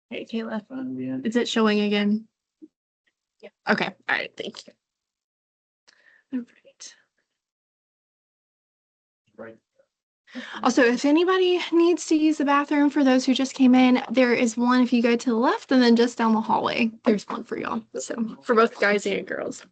Hey, Kayla. Is it showing again? Yeah. Okay. All right. Thank you. All right. Right. Also, if anybody needs to use the bathroom, for those who just came in, there is one if you go to the left, and then just down the hallway, there's one for y'all. So for both guys and girls.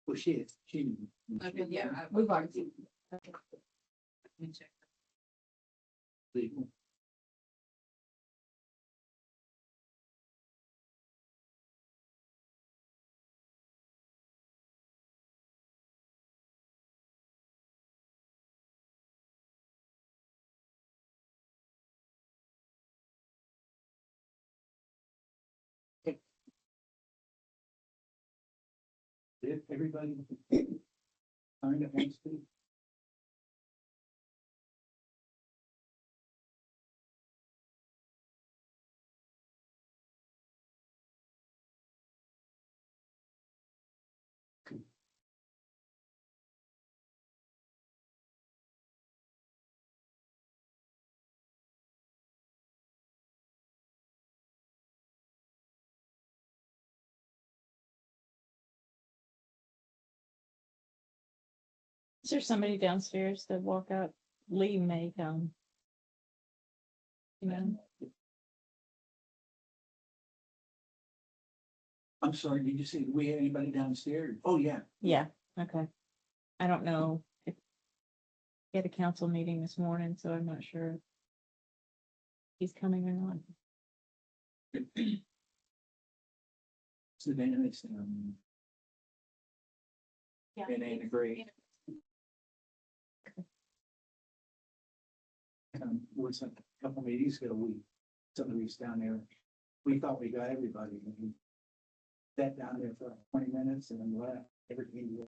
Well, she is. She. Okay, yeah, we've already. Okay. Let me check. Legal. Did everybody find it wants to? Is there somebody downstairs that walk out? Lee may come. You know, I'm sorry, did you say we had anybody downstairs? Oh, yeah. yeah, okay. I don't know if he had a council meeting this morning, so I'm not sure if he's coming or not. Savannah, it's, and Anna Gray. Was a couple meetings ago, somebody was down there. We thought we got everybody. And we sat down there for 20 minutes and then left. Everything.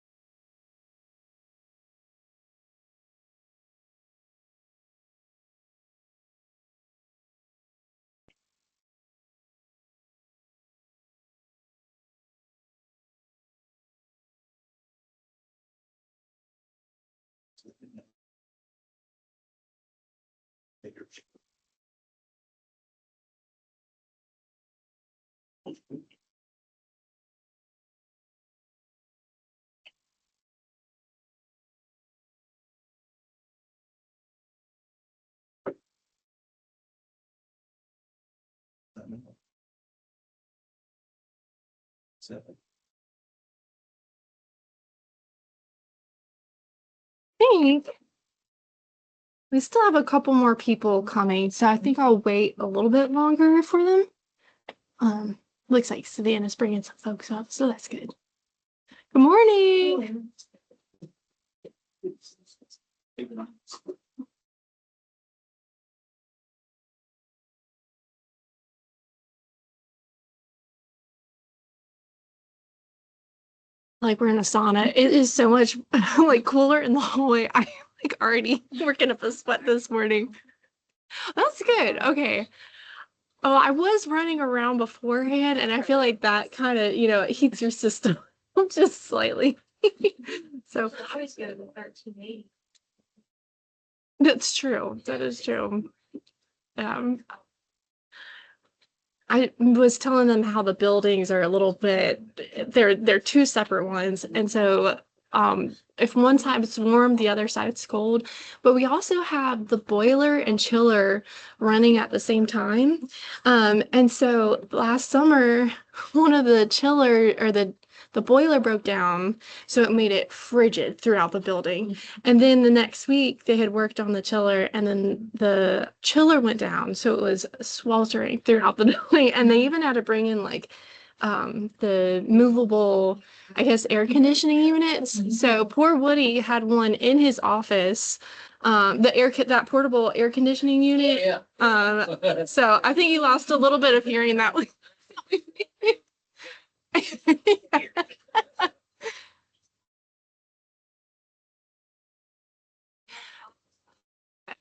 Seven. Think we still have a couple more people coming, so I think I'll wait a little bit longer for them. Looks like Savannah's bringing some folks up, so that's good. Good morning. Like we're in a sauna. It is so much like cooler in the hallway. I like already working up a sweat this morning. That's good. Okay. Oh, I was running around beforehand, and I feel like that kind of, it heats your system just slightly. So I always go to the 1380. that's true. That is true. I was telling them how the buildings are a little bit, they're two separate ones. And so if one side it's warm, the other side it's cold. But we also have the boiler and chiller running at the same time. And so last summer, one of the chiller or the boiler broke down, so it made it frigid throughout the building. And then the next week they had worked on the chiller, and then the chiller went down, so it was sweltering throughout the building. And they even had to bring in like the movable, I guess, air conditioning units. So poor Woody had one in his office that portable air conditioning unit. Yeah. So I think you lost a little bit of hearing that one.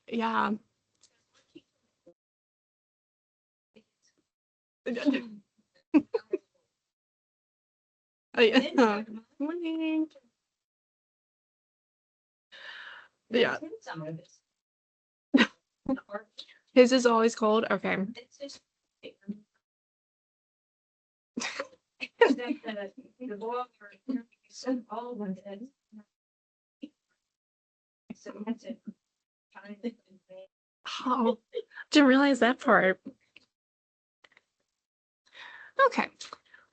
Yeah. Yeah. Morning. Yeah. His is always cold. Okay. Oh, didn't realize that part. Okay.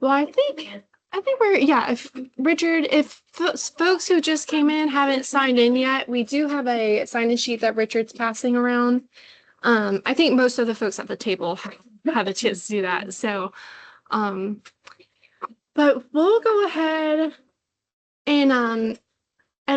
Well, I think we're, yeah, if Richard, if folks who just came in haven't signed in yet, we do have a sign-in sheet that Richard's passing around. I think most of the folks at the table have a chance to do that. So, um, but we'll go ahead and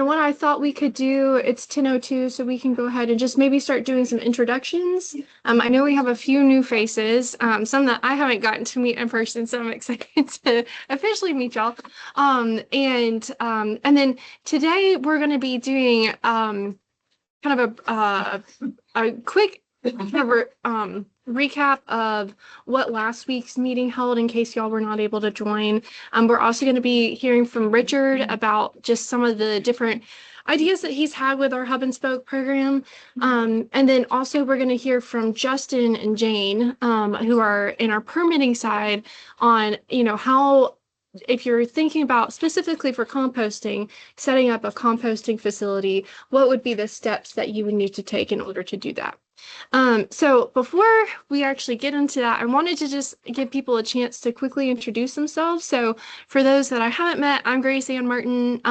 what I thought we could do, it's 10:02, so we can go ahead and just maybe start doing some introductions. I know we have a few new faces, some that I haven't gotten to meet in person, so I'm excited to officially meet y'all. And then today we're going to be doing kind of a quick recap of what last week's meeting held in case y'all were not able to join. We're also going to be hearing from Richard about just some of the different ideas that he's had with our Hub and Spoke program. And then also we're going to hear from Justin and Jane, who are in our permitting side on, how if you're thinking about specifically for composting, setting up a composting facility, what would be the steps that you would need to take in order to do that? So before we actually get into that, I wanted to just give people a chance to quickly introduce themselves. So for those that I haven't met, I'm Grace Ann Martin.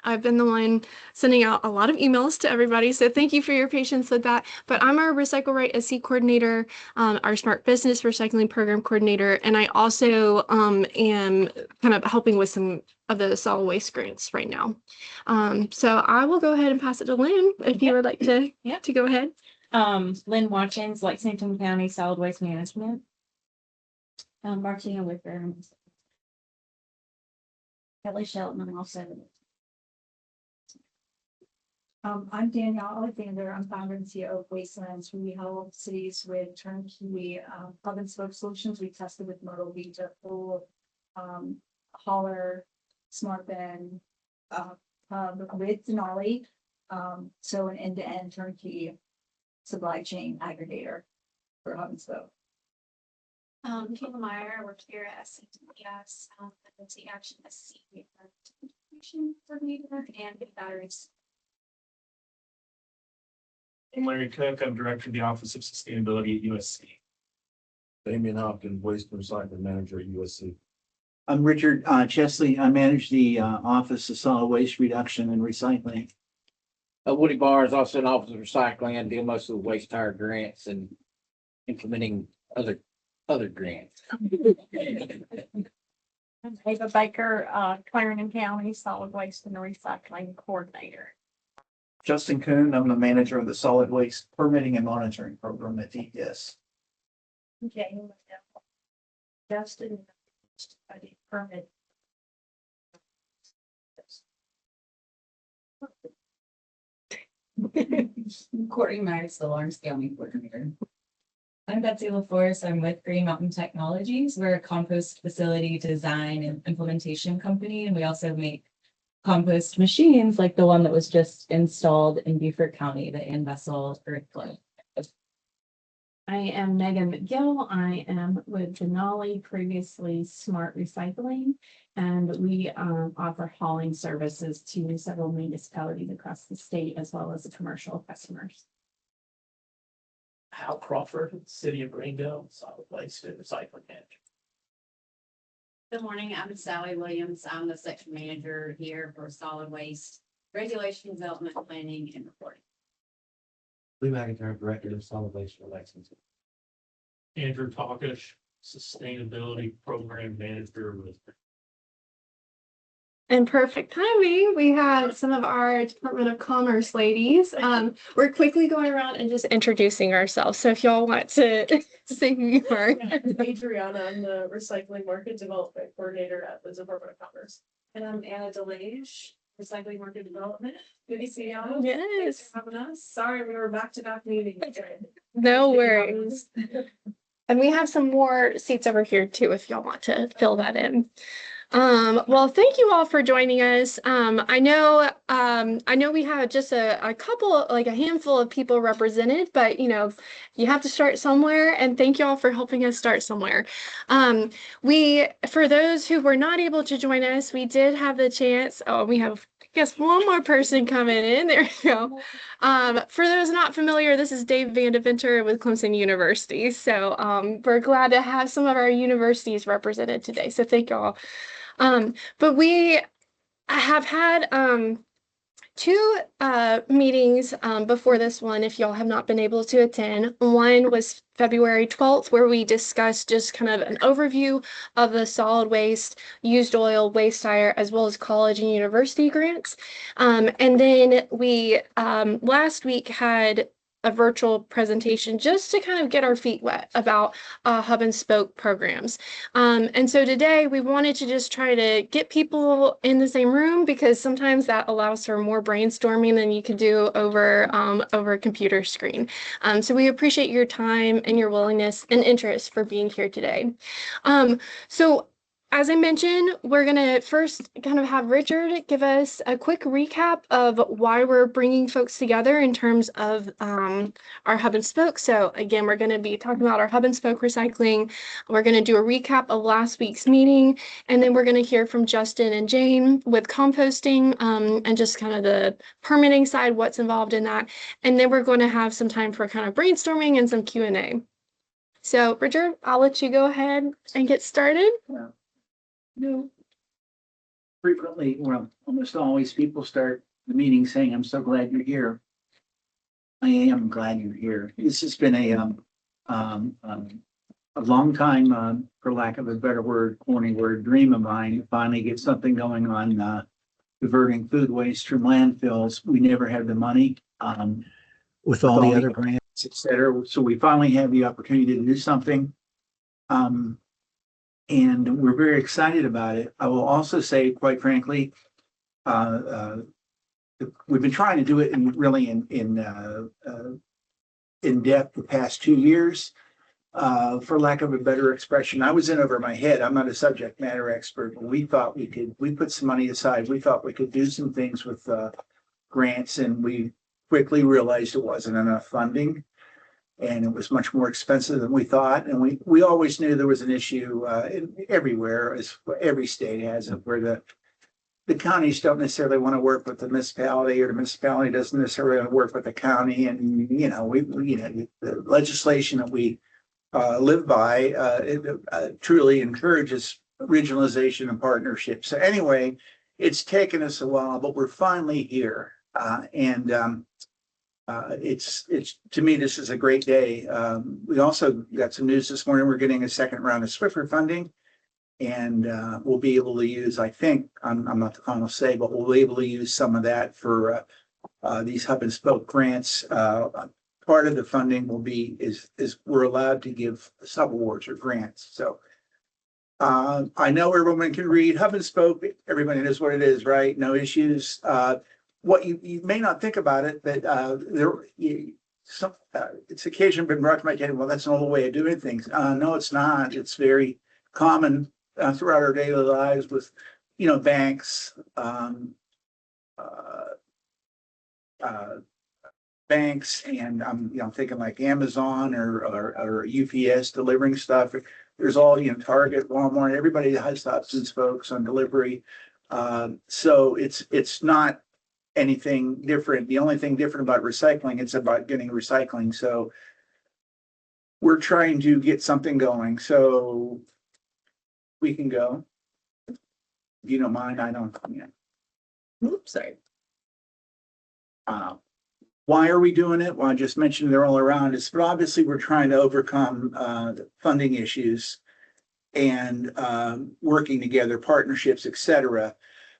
I've been the one sending out a lot of emails to everybody, so thank you for your patience with that. But I'm our Recycle Right SC coordinator, our Smart Business Recycling Program coordinator, and I also am kind of helping with some of the solid waste grants right now. So I will go ahead and pass it to Lynn if you would like to, to go ahead. Lynn Watkins, Lexington County Solid Waste Management. Martina Wicker. Kelly Shelton, I'm also. I'm Danielle Alexander. I'm founder and CEO of Wastelands. We help cities with turnkey hub and spoke solutions. We tested with Myrtle Beach, a full hauler, smart bin, hub with Denali. So an end-to-end turnkey supply chain aggregator for hub and spoke. Kayla Meyer, I work here at SCTS, Emergency Action SC, information coordinator and batteries. I'm Larry Cook. I'm Director of the Office of Sustainability at USC. Damian Hopkins, Waste and Recycling Manager at USC. I'm Richard Chesley. I manage the Office of Solid Waste Reduction and Recycling. Woody Barr is also an Office of Recycling and deal most of the waste tire grants and implementing other grants. I'm Ava Baker, Clarendon County Solid Waste and Recycling Coordinator. Justin Kuhn, I'm the manager of the Solid Waste Permitting and Monitoring Program at DPS. Jane, Justin, I did permit. Courtney Myers, the Lawrence County Coordinator. I'm Betsy LaForce. I'm with Green Mountain Technologies. We're a compost facility design and implementation company, and we also make compost machines like the one that was just installed in Beaufort County, the Ann Vessel Earthflow. I am Megan McGill. I am with Denali, previously Smart Recycling, and we offer hauling services to several municipalities across the state as well as the commercial customers. Hal Crawford, City of Greenville, Solid Waste and Recycling Manager. Good morning, I'm Sally Williams. I'm the section manager here for solid waste, regulation, development, planning, and reporting. Lee McIntyre, Director of Solid Waste for Lexington. Andrew Talkish, Sustainability Program Manager with And perfect timing, we have some of our Department of Commerce ladies. We're quickly going around and just introducing ourselves. So if y'all want to say who you are. Adriana, I'm the Recycling Market Development Coordinator at the Department of Commerce. And I'm Anna DeLage, Recycling Market Development. Good to see y'all. Thanks Yes, for having us. Sorry, we were back-to-back meetings. no worries. And we have some more seats over here too, if y'all want to fill that in. Well, thank you all for joining us. I know we have just a couple, like a handful of people represented, but you know, you have to start somewhere, and thank you all for helping us start somewhere. For those who were not able to join us, we did have the chance. Oh, we have, I guess, one more person coming in. There we go. For those not familiar, this is Dave Vandeventer with Clemson University. So we're glad to have some of our universities represented today. So thank you all. But we have had two meetings before this one, if y'all have not been able to attend. One was February 12th, where we discussed just kind of an overview of the solid waste, used oil, waste tire, as well as college and university grants. And then we last week had a virtual presentation just to kind of get our feet wet about hub and spoke programs. And so today we wanted to just try to get people in the same room, because sometimes that allows for more brainstorming than you can do over a computer screen. So we appreciate your time and your willingness and interest for being here today. So as I mentioned, we're going to first kind of have Richard give us a quick recap of why we're bringing folks together in terms of our hub and spoke. So again, we're going to be talking about our hub and spoke recycling. We're going to do a recap of last week's meeting, and then we're going to hear from Justin and Jane with composting and just kind of the permitting side, what's involved in that. And then we're going to have some time for kind of brainstorming and some Q&A. So Richard, I'll let you go ahead and get started. No. Frequently, well, almost always, people start the meeting saying, "I'm so glad you're here." I am glad you're here. This has been a long time, for lack of a better word, corny word, dream of mine. To finally get something going on diverting food waste from landfills. We never had the money with all the other grants, et cetera. So we finally have the opportunity to do something. And we're very excited about it. I will also say, quite frankly, we've been trying to do it in depth the past 2 years. For lack of a better expression, I was in over my head. I'm not a subject matter expert, but we thought we put some money aside. We thought we could do some things with grants, and we quickly realized it wasn't enough funding. And it was much more expensive than we thought. And we always knew there was an issue everywhere, as every state has it, where the counties don't necessarily want to work with the municipality, or the municipality doesn't necessarily want to work with the county. And, you know, the legislation that we live by truly encourages regionalization and partnership. So anyway, it's taken us a while, but we're finally here. It's to me, this is a great day. We also got some news this morning. We're getting a second round of Swiffer funding, and we'll be able to use, I think, I'm not the final say, but we'll be able to use some of that for these hub and spoke grants. Part of the funding will be is we're allowed to give subawards or grants. So I know everyone can read hub and spoke. Everybody knows what it is, right? No issues. What you may not think about it, but it's occasionally been brought to my attention, well, that's an old way of doing things. No, it's not. It's very common throughout our daily lives with, you know, banks, and I'm thinking like Amazon or UPS delivering stuff. There's all, you know, Target, Walmart, everybody has stops and spokes on delivery. So it's not anything different. The only thing different about recycling, it's about getting recycling. So we're trying to get something going. So we can go. If you don't mind, I don't. Yeah. Oops, sorry. Why are we doing it? Well, I just mentioned they're all around us, but obviously we're trying to overcome funding issues and working together, partnerships, etc.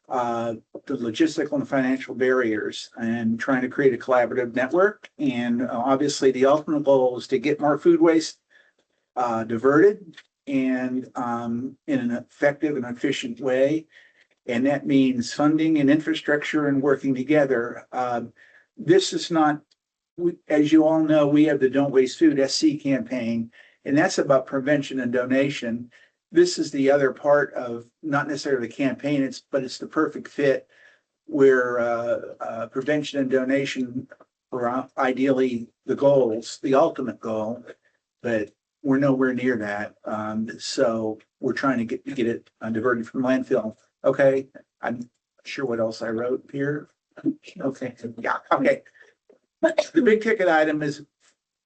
the logistical and financial barriers and trying to create a collaborative network. And obviously the ultimate goal is to get more food waste diverted and in an effective and efficient way. And that means funding and infrastructure and working together. This is not, as you all know, we have the Don't Waste Food SC campaign, and that's about prevention and donation. This is the other part of not necessarily the campaign, but it's the perfect fit where prevention and donation are ideally the goals, the ultimate goal, but we're nowhere near that. So we're trying to get it diverted from landfill. Okay, I'm not sure what else I wrote here. Okay, yeah, okay. The big ticket item is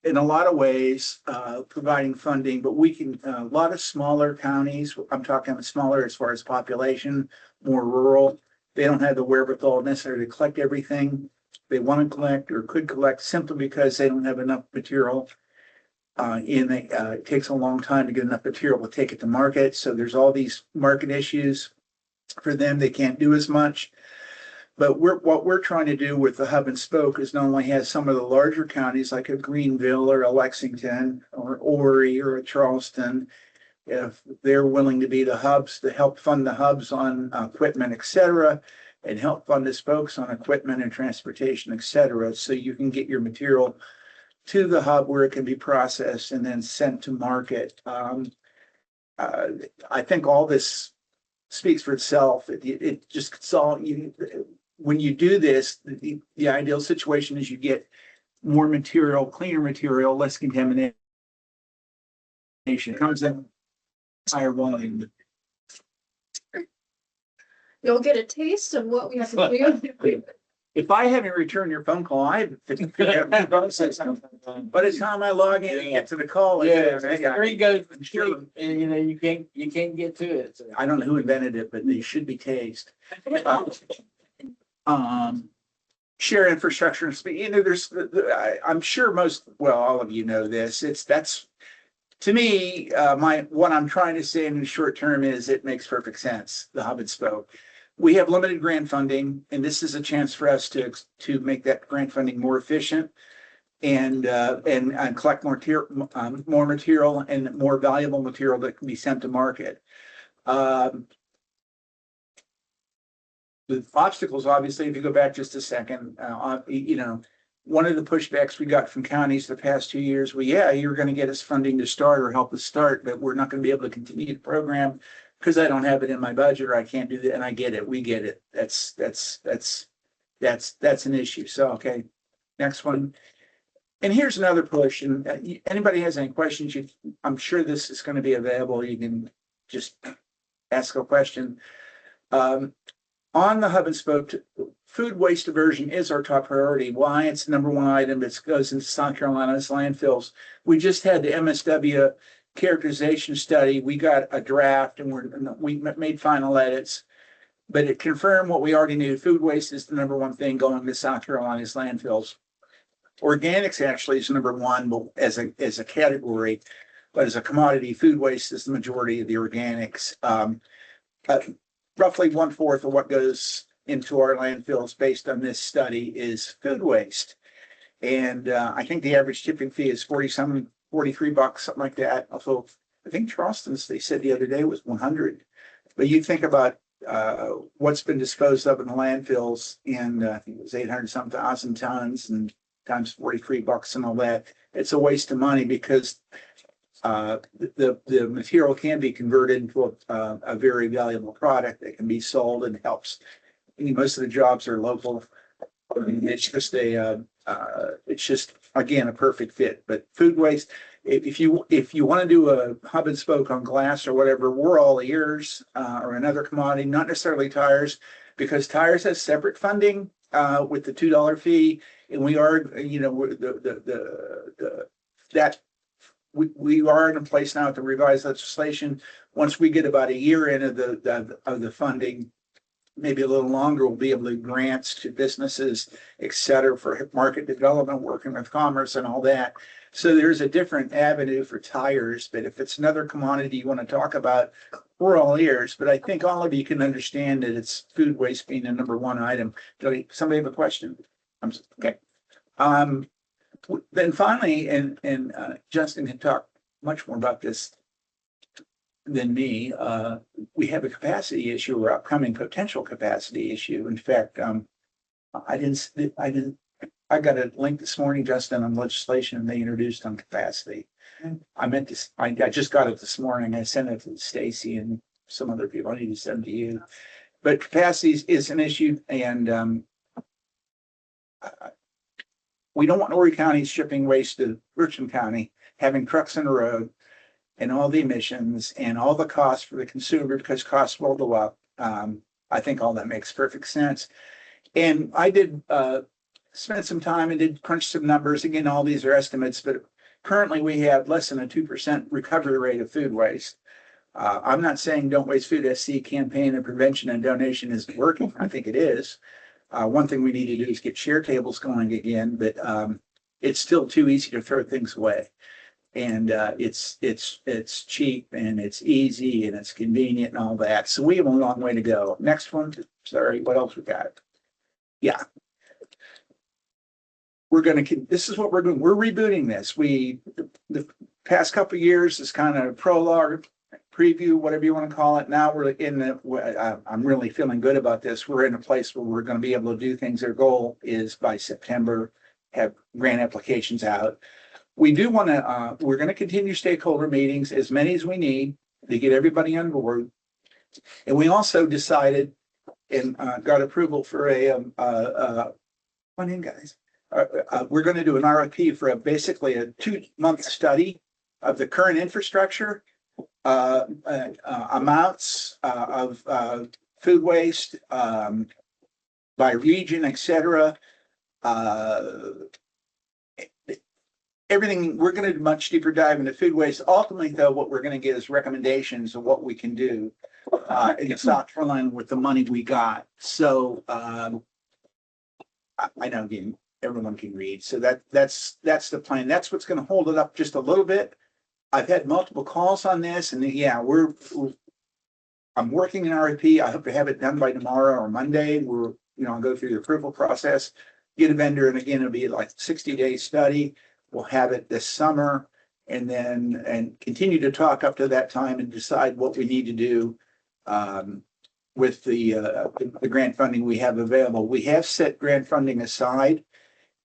in a lot of ways providing funding, but we can, a lot of smaller counties, I'm talking smaller as far as population, more rural, they don't have the wherewithal necessarily to collect everything they want to collect or could collect simply because they don't have enough material. It takes a long time to get enough material to take it to market. So there's all these market issues for them. They can't do as much. But what we're trying to do with the hub and spoke is not only have some of the larger counties like a Greenville or a Lexington or Horry or a Charleston, if they're willing to be the hubs to help fund the hubs on equipment, et cetera, and help fund the spokes on equipment and transportation, et cetera, so you can get your material to the hub where it can be processed and then sent to market. I think all this speaks for itself. It just, it's all, when you do this, the ideal situation is you get more material, cleaner material, less contamination. It comes in higher volume. You'll get a taste of what we have to do. If I haven't returned your phone call, I haven't figured out the process. By the time I log in and get to the call, Screen goes to sleep, and you can't get to it. So. I don't know who invented it, but they should be tased. Share infrastructure and speed. There's, I'm sure all of you know this. That's to me, what I'm trying to say in the short term is it makes perfect sense. The hub and spoke. We have limited grant funding, and this is a chance for us to make that grant funding more efficient and collect more material and more valuable material that can be sent to market. The obstacles, obviously, if you go back just a second, one of the pushbacks we got from counties the past 2 years, you're going to get us funding to start or help us start, but we're not going to be able to continue the program because I don't have it in my budget or I can't do that. And I get it. We get it. That's an issue. So, okay, next one. And here's another push. And anybody has any questions, I'm sure this is going to be available. You can just ask a question. On the hub and spoke, food waste diversion is our top priority. Why? It's the number one item that goes into South Carolina's landfills. We just had the MSW characterization study. We got a draft and we made final edits, but it confirmed what we already knew. Food waste is the number one thing going to South Carolina's landfills. Organics actually is number one, but as a category, but as a commodity, food waste is the majority of the organics. Roughly 1/4 of what goes into our landfills based on this study is food waste. And I think the average tipping fee is $43, something like that. Also, I think Charleston's, they said the other day, was 100. But you think about what's been disposed of in the landfills, and I think it was 800-some thousand tons, and times $43 and all that. It's a waste of money because the material can be converted into a very valuable product that can be sold and helps. Most of the jobs are local. It's just again a perfect fit. But food waste, if you want to do a hub and spoke on glass or whatever, we're all ears, or another commodity, not necessarily tires, because tires has separate funding with the $2 fee, and we are, we are in a place now with the revised legislation. Once we get about a year in of the funding, maybe a little longer, we'll be able to grants to businesses, et cetera, for market development, working with commerce and all that. So there's a different avenue for tires, but if it's another commodity you want to talk about, we're all ears. But I think all of you can understand that it's food waste being the number one item. Somebody have a question? Okay. Then finally, and Justin can talk much more about this than me. We have a capacity issue or upcoming potential capacity issue. In fact, I got a link this morning, Justin, on legislation and they introduced on capacity. I meant to, I just got it this morning. I sent it to Stacy and some other people. I need to send it to you. But capacity is an issue, and we don't want Horry County shipping waste to Richland County, having trucks in the road and all the emissions and all the costs for the consumer because costs will go up. I think all that makes perfect sense. And I did spend some time and did crunch some numbers. Again, all these are estimates, but currently we have less than a 2% recovery rate of food waste. I'm not saying Don't Waste Food SC campaign of prevention and donation isn't working. I think it is. One thing we need to do is get share tables going again, but it's still too easy to throw things away. And it's cheap and it's easy and it's convenient and all that. So we have a long way to go. Next one. Sorry, what else we got? Yeah. This is what we're doing. We're rebooting this. The past couple of years is kind of prologue, preview, whatever you want to call it. Now we're I'm really feeling good about this. We're in a place where we're going to be able to do things. Our goal is by September, have grant applications out. We do want to, we're going to continue stakeholder meetings, as many as we need to get everybody on board. And we also decided and got approval for come in, guys. We're going to do an RFP for basically a 2-month study of the current infrastructure, amounts of food waste by region, et cetera. Everything, we're going to do a much deeper dive into food waste. Ultimately, though, what we're going to get is recommendations of what we can do in South Carolina with the money we got. So I know, again, everyone can read. So that's the plan. That's what's going to hold it up just a little bit. I've had multiple calls on this, and yeah, I'm working an RFP. I hope to have it done by tomorrow or Monday. I'll go through the approval process, get a vendor, and again, it'll be like a 60-day study. We'll have it this summer, and continue to talk up to that time and decide what we need to do with the grant funding we have available. We have set grant funding aside,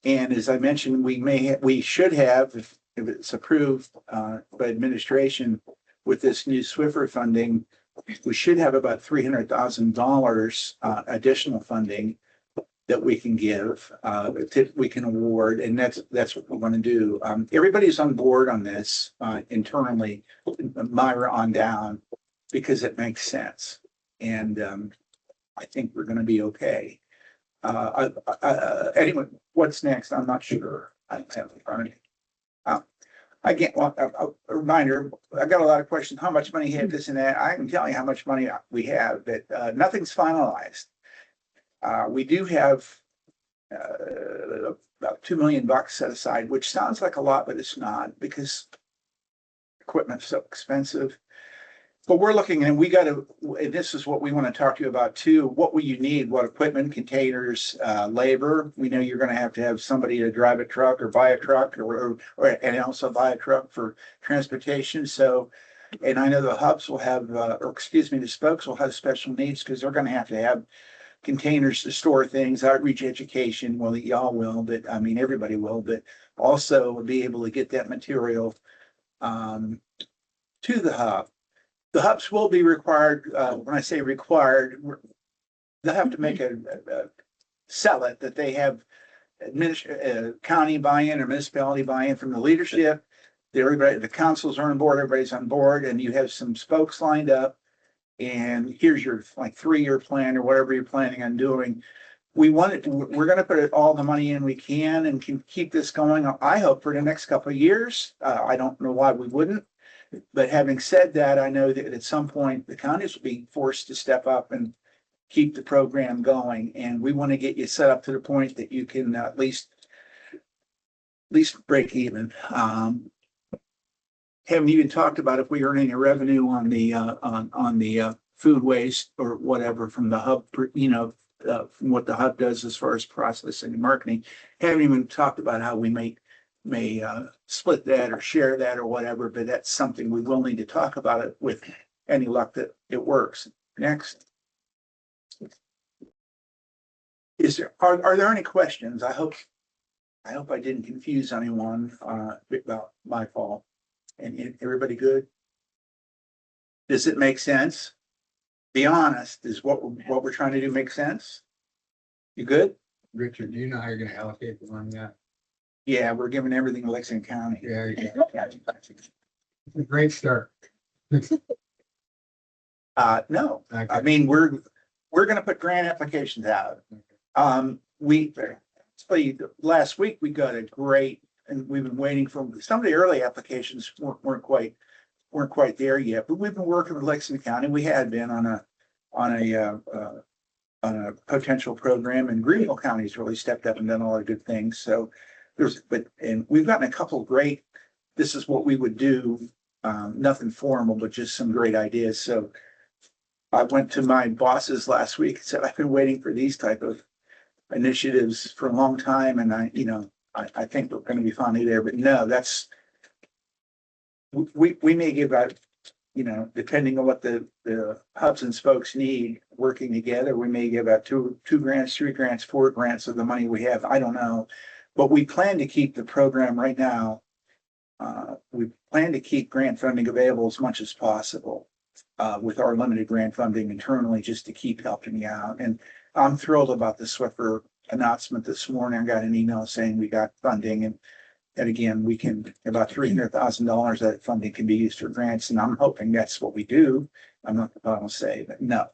and as I mentioned, we should have, if it's approved by administration with this new Swiffer funding, we should have about $300,000 additional funding that we can give, we can award, and that's what we want to do. Everybody's on board on this internally, Myra on down, because it makes sense, and I think we're going to be okay. Anyway, what's next? I'm not sure. I don't have it in front of me. Again, a reminder, I got a lot of questions. How much money you have, this and that? I can tell you how much money we have, but nothing's finalized. We do have about $2 million set aside, which sounds like a lot, but it's not, because equipment's so expensive. But we're looking, and this is what we want to talk to you about too. What will you need? What equipment, containers, labor? We know you're going to have somebody to drive a truck or buy a truck and also buy a truck for transportation. So, and I know the hubs will have, the spokes will have special needs because they're going to have containers to store things. Outreach education, well, y'all will, but I mean, everybody will, but also be able to get that material to the hub. The hubs will be required, when I say required, they'll have to make sell it, that they have county buy-in or municipality buy-in from the leadership. The councils are on board, everybody's on board, and you have some spokes lined up. And here's your 3-year plan or whatever you're planning on doing. We're going to put all the money in we can and can keep this going, I hope, for the next couple of years. I don't know why we wouldn't. But having said that, I know that at some point the counties will be forced to step up and keep the program going. And we want to get you set up to the point that you can at least break even. Haven't even talked about if we earn any revenue on the food waste or whatever from the hub, from what the hub does as far as processing and marketing. Haven't even talked about how we may split that or share that or whatever, but that's something we will need to talk about it with any luck that it works. Next. Are there any questions? I hope I didn't confuse anyone about my fault. And everybody good? Does it make sense? Be honest. Is what we're trying to do make sense? You good? Richard, do you know how you're gonna allocate the money yet? Yeah, we're giving everything to Lexington County. Yeah, a great start. No, Okay. I mean, we're gonna put grant applications out. Last week we got a great, and we've been waiting for some of the early applications weren't quite there yet, but we've been working with Lexington County. We had been on a potential program, and Greenville County's really stepped up and done a lot of good things. So and we've gotten a couple of great, this is what we would do, nothing formal, but just some great ideas. So I went to my bosses last week and said, I've been waiting for these type of initiatives for a long time. And I think we're going to be finally there, but no, we may give out, depending on what the hubs and spokes need working together, we may give out two grants, 3 grants, 4 grants of the money we have. I don't know, but we plan to keep the program right now. We plan to keep grant funding available as much as possible with our limited grant funding internally, just to keep helping you out. And I'm thrilled about the Swiffer announcement this morning. I got an email saying we got funding, and again, we can, about $300,000 of that funding can be used for grants, and I'm hoping that's what we do. I'm not going to say that, no.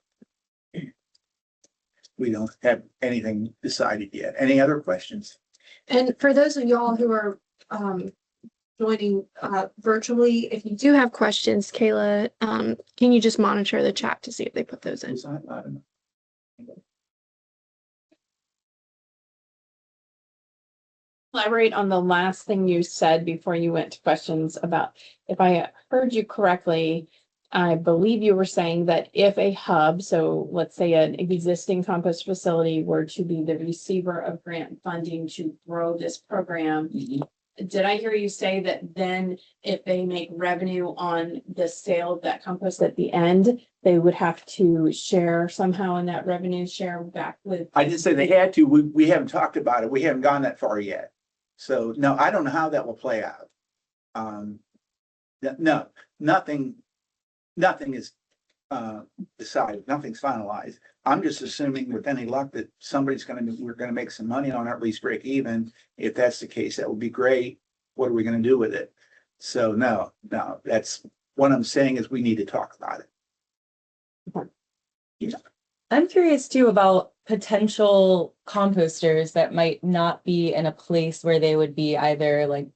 We don't have anything decided yet. Any other questions? And for those of y'all who are joining virtually, if you do have questions, Kayla, can you just monitor the chat to see if they put those in? I don't know. Elaborate on the last thing you said before you went to questions about, if I heard you correctly, I believe you were saying that if a hub, so let's say an existing compost facility, were to be the receiver of grant funding to grow this program, did I hear you say that then if they make revenue on the sale of that compost at the end, they would have to share somehow in that revenue share back with? I didn't say they had to. We haven't talked about it. We haven't gone that far yet. So no, I don't know how that will play out. No, nothing is decided. Nothing's finalized. I'm just assuming with any luck that we're going to make some money on it, or at least break even. If that's the case, that would be great. What are we going to do with it? So no, that's what I'm saying is we need to talk about it. Yeah. I'm curious too about potential composters that might not be in a place where they would be either like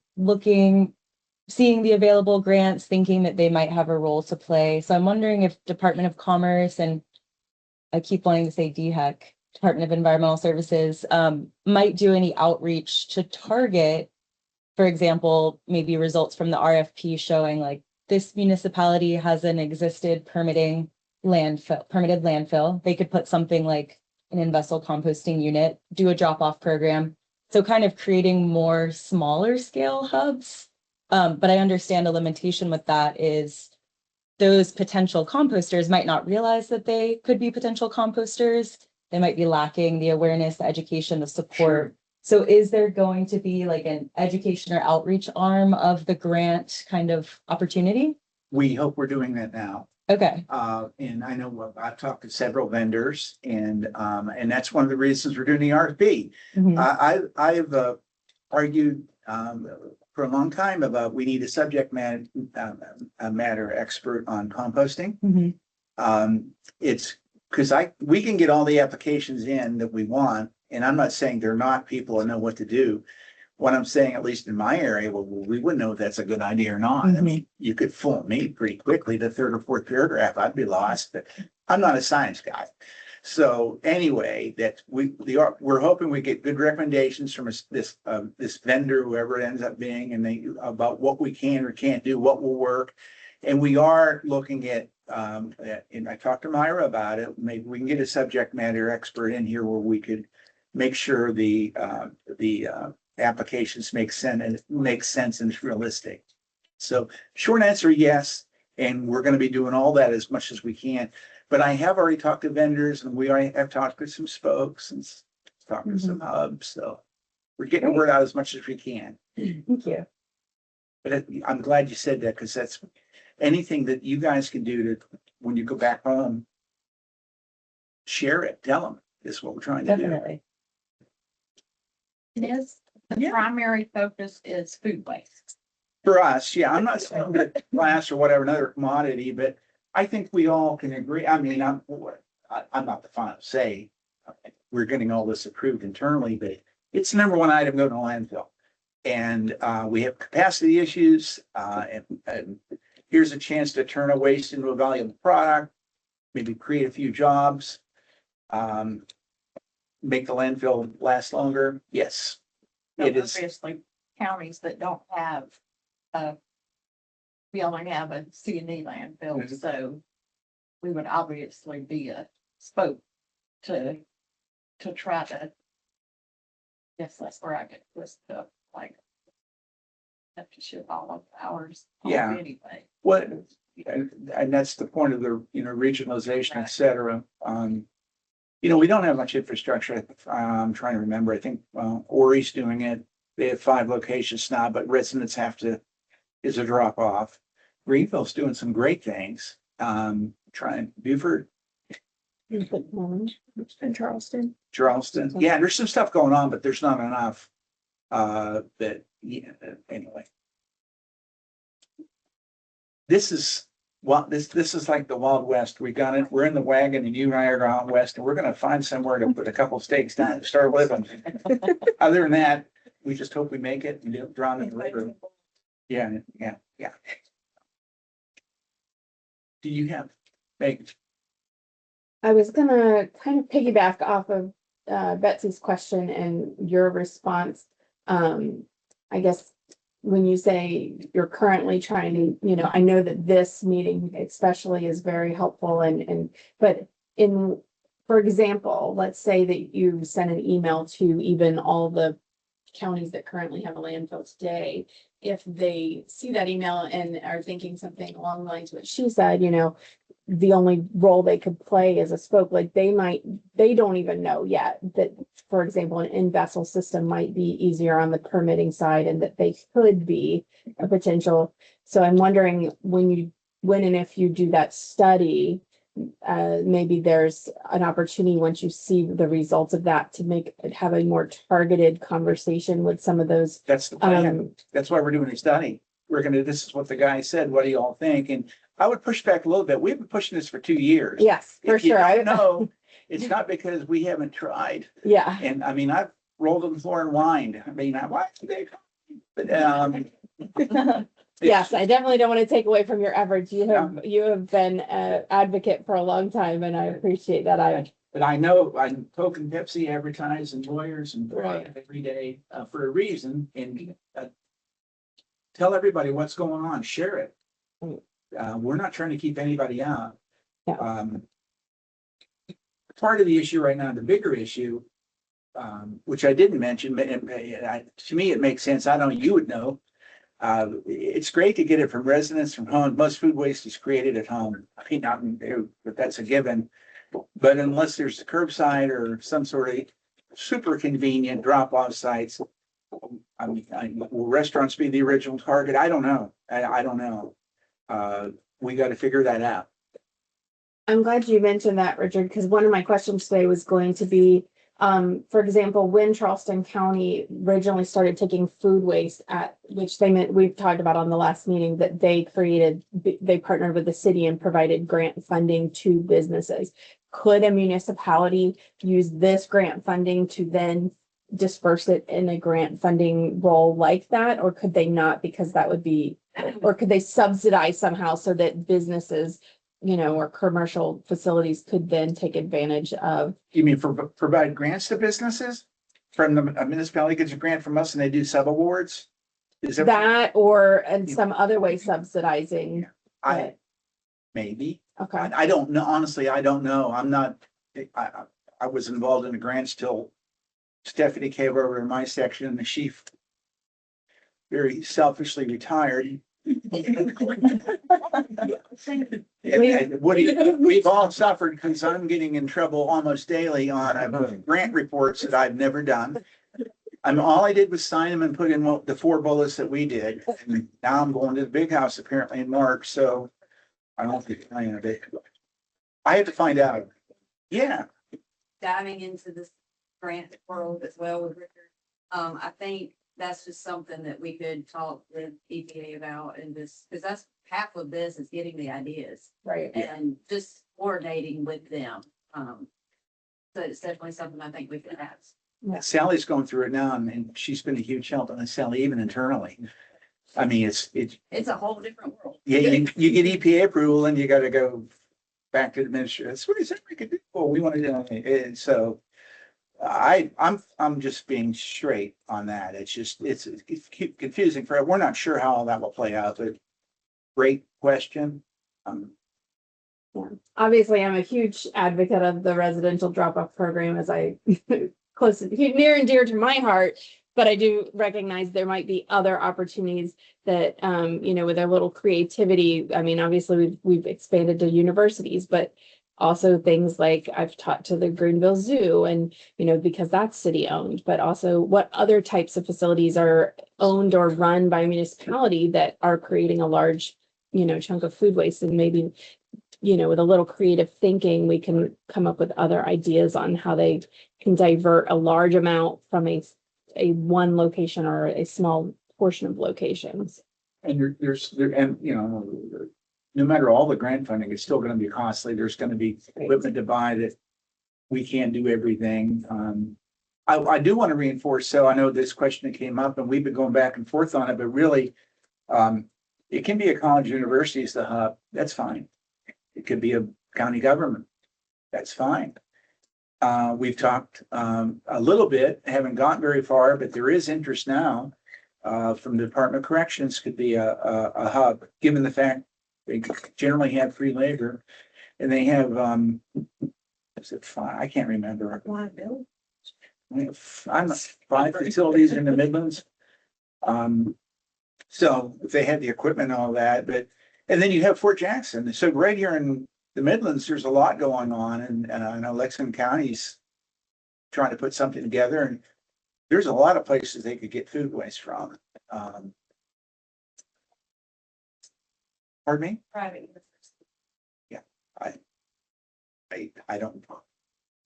seeing the available grants, thinking that they might have a role to play. So I'm wondering if Department of Commerce, and I keep wanting to say DHEC, Department of Environmental Services, might do any outreach to target, for example, maybe results from the RFP showing like this municipality has an existed permitted landfill. They could put something like an in-vessel composting unit, do a drop-off program. So kind of creating more smaller scale hubs. But I understand a limitation with that is those potential composters might not realize that they could be potential composters. They might be lacking the awareness, the education, the support. Sure. So is there going to be like an education or outreach arm of the grant kind of opportunity? We hope we're doing that now. Okay. And I know I've talked to several vendors, and that's one of the reasons we're doing the RFP. Mm-hmm. I've argued for a long time about we need a subject matter expert on composting. Mm-hmm. It's because we can get all the applications in that we want, and I'm not saying they're not people that know what to do. What I'm saying, at least in my area, well, we wouldn't know if that's a good idea or not. Mm-hmm. I mean, you could fool me pretty quickly. The 3rd or 4th paragraph, I'd be lost. But I'm not a science guy. So anyway, we're hoping we get good recommendations from this vendor, whoever it ends up being, and about what we can or can't do, what will work. And we are looking at, and I talked to Myra about it, maybe we can get a subject matter expert in here where we could make sure the applications make sense and it's realistic. So short answer, yes. And we're going to be doing all that as much as we can. But I have already talked to vendors and we already have talked to some spokes and talked to some hubs. So we're getting the word out as much as we can. Thank you. But I'm glad you said that, because that's anything that you guys can do to, when you go back home, share it, tell them this is what we're trying to do. Definitely. It is, the primary focus is food waste. For us, yeah, I'm not saying that glass or whatever, another commodity, but I think we all can agree. I mean, I'm not the final say. We're getting all this approved internally, but it's the number one item going to landfill. And we have capacity issues, and here's a chance to turn a waste into a valuable product, maybe create a few jobs, make the landfill last longer. Yes, it is. Obviously, counties that don't have, we only have a C&D landfill, so we would obviously be a spoke to try to, yes, that's where I get this stuff, like, have to ship all of ours home Yeah. anyway. What, and that's the point of the, regionalization, et cetera. We don't have much infrastructure. I'm trying to remember. I think Ori's doing it. They have 5 locations now, but residents is a drop off. Greenville's doing some great things. Trying Buford, In Charleston. Charleston. Yeah, there's some stuff going on, but there's not enough. Anyway. This is this is like the Wild West. We got it. We're in the wagon, and you and I are out west, and we're going to find somewhere to put a couple stakes down and start living. Other than that, we just hope we make it and don't drown in the river. Yeah. Do you have, Meg? I was gonna kind of piggyback off of Betsy's question and your response. I guess when you say you're currently trying to, I know that this meeting especially is very helpful but for example, let's say that you send an email to even all the counties that currently have a landfill today. If they see that email and are thinking something along the lines of what she said, the only role they could play is a spoke, like they don't even know yet that, for example, an in-vessel system might be easier on the permitting side and that they could be a potential. So I'm wondering when and if you do that study, maybe there's an opportunity once you see the results of that to have a more targeted conversation with some of those. That's the plan. That's why we're doing a study. This is what the guy said. What do you all think? And I would push back a little bit. We've been pushing this for 2 years. Yes, for sure. I know it's not because we haven't tried. Yeah. And I mean, I've rolled on the floor and whined. I mean, why they? But yes, I definitely don't want to take away from your efforts. You have been an advocate for a long time, and I appreciate that. But I know Coke and Pepsi advertise and lawyers and Right. every day for a reason, and tell everybody what's going on. Share it. We're not trying to keep anybody out. Yeah. Part of the issue right now, the bigger issue, which I didn't mention, but to me it makes sense. I know you would know. It's great to get it from residents from home. Most food waste is created at home. I mean, not but that's a given. But unless there's curbside or some sort of super convenient drop-off sites, I mean, will restaurants be the original target? I don't know. I don't know. We got to figure that out. I'm glad you mentioned that, Richard, because one of my questions today was going to be, for example, when Charleston County originally started taking food waste which we've talked about on the last meeting, that they partnered with the city and provided grant funding to businesses. Could a municipality use this grant funding to then disperse it in a grant funding role like that? Or could they not, because that would be, or could they subsidize somehow so that businesses or commercial facilities could then take advantage of You mean for provide grants to businesses? From the a municipality gets a grant from us and they do sub awards? Is that? that or in some other way subsidizing. I, maybe. Okay. I don't know, honestly, I don't know. I'm not, I was involved in the grants till Stephanie came over in my section and she very selfishly retired. And we've all suffered because I'm getting in trouble almost daily on grant reports that I've never done. All I did was sign them and put in the 4 bullets that we did. And now I'm going to the big house apparently in March, so I don't think I have to find out. Yeah. Diving into this grant world as well with Richard. I think that's just something that we could talk with EPA about and just, because that's half of this is getting the ideas. Right. And just coordinating with them. So it's definitely something I think we could have. Yeah. Sally's going through it now and she's been a huge help on Sally, even internally. I mean, it's It's a whole different world. yeah, you get EPA approval and you got to go back to the administration. That's what he said we could do. Well, we want to do it. So I'm just being straight on that. It's just, it's confusing for, we're not sure how all that will play out, but great question. Obviously, I'm a huge advocate of the residential drop-off program as I near and dear to my heart. But I do recognize there might be other opportunities that, with a little creativity. I mean, obviously we've expanded to universities, but also things like I've taught to the Greenville Zoo and, because that's city owned, but also what other types of facilities are owned or run by a municipality that are creating a large, chunk of food waste. And maybe, with a little creative thinking, we can come up with other ideas on how they can divert a large amount from a one location or a small portion of locations. And no matter all the grant funding, it's still going to be costly. There's going to be equipment to buy that we can't do everything. I do want to reinforce, so I know this question that came up and we've been going back and forth on it, but really, it can be a college university as the hub. That's fine. It could be a county government. That's fine. We've talked a little bit, haven't gotten very far, but there is interest now from the Department of Corrections could be a hub, given the fact they generally have free labor and they have, is it 5? I can't remember. I'm 5 facilities in the Midlands. So if they had the equipment and all that, and then you have Fort Jackson. So right here in the Midlands, there's a lot going on, and I know Lexington County's trying to put something together, and there's a lot of places they could get food waste from. Pardon me? Private. Yeah, I don't.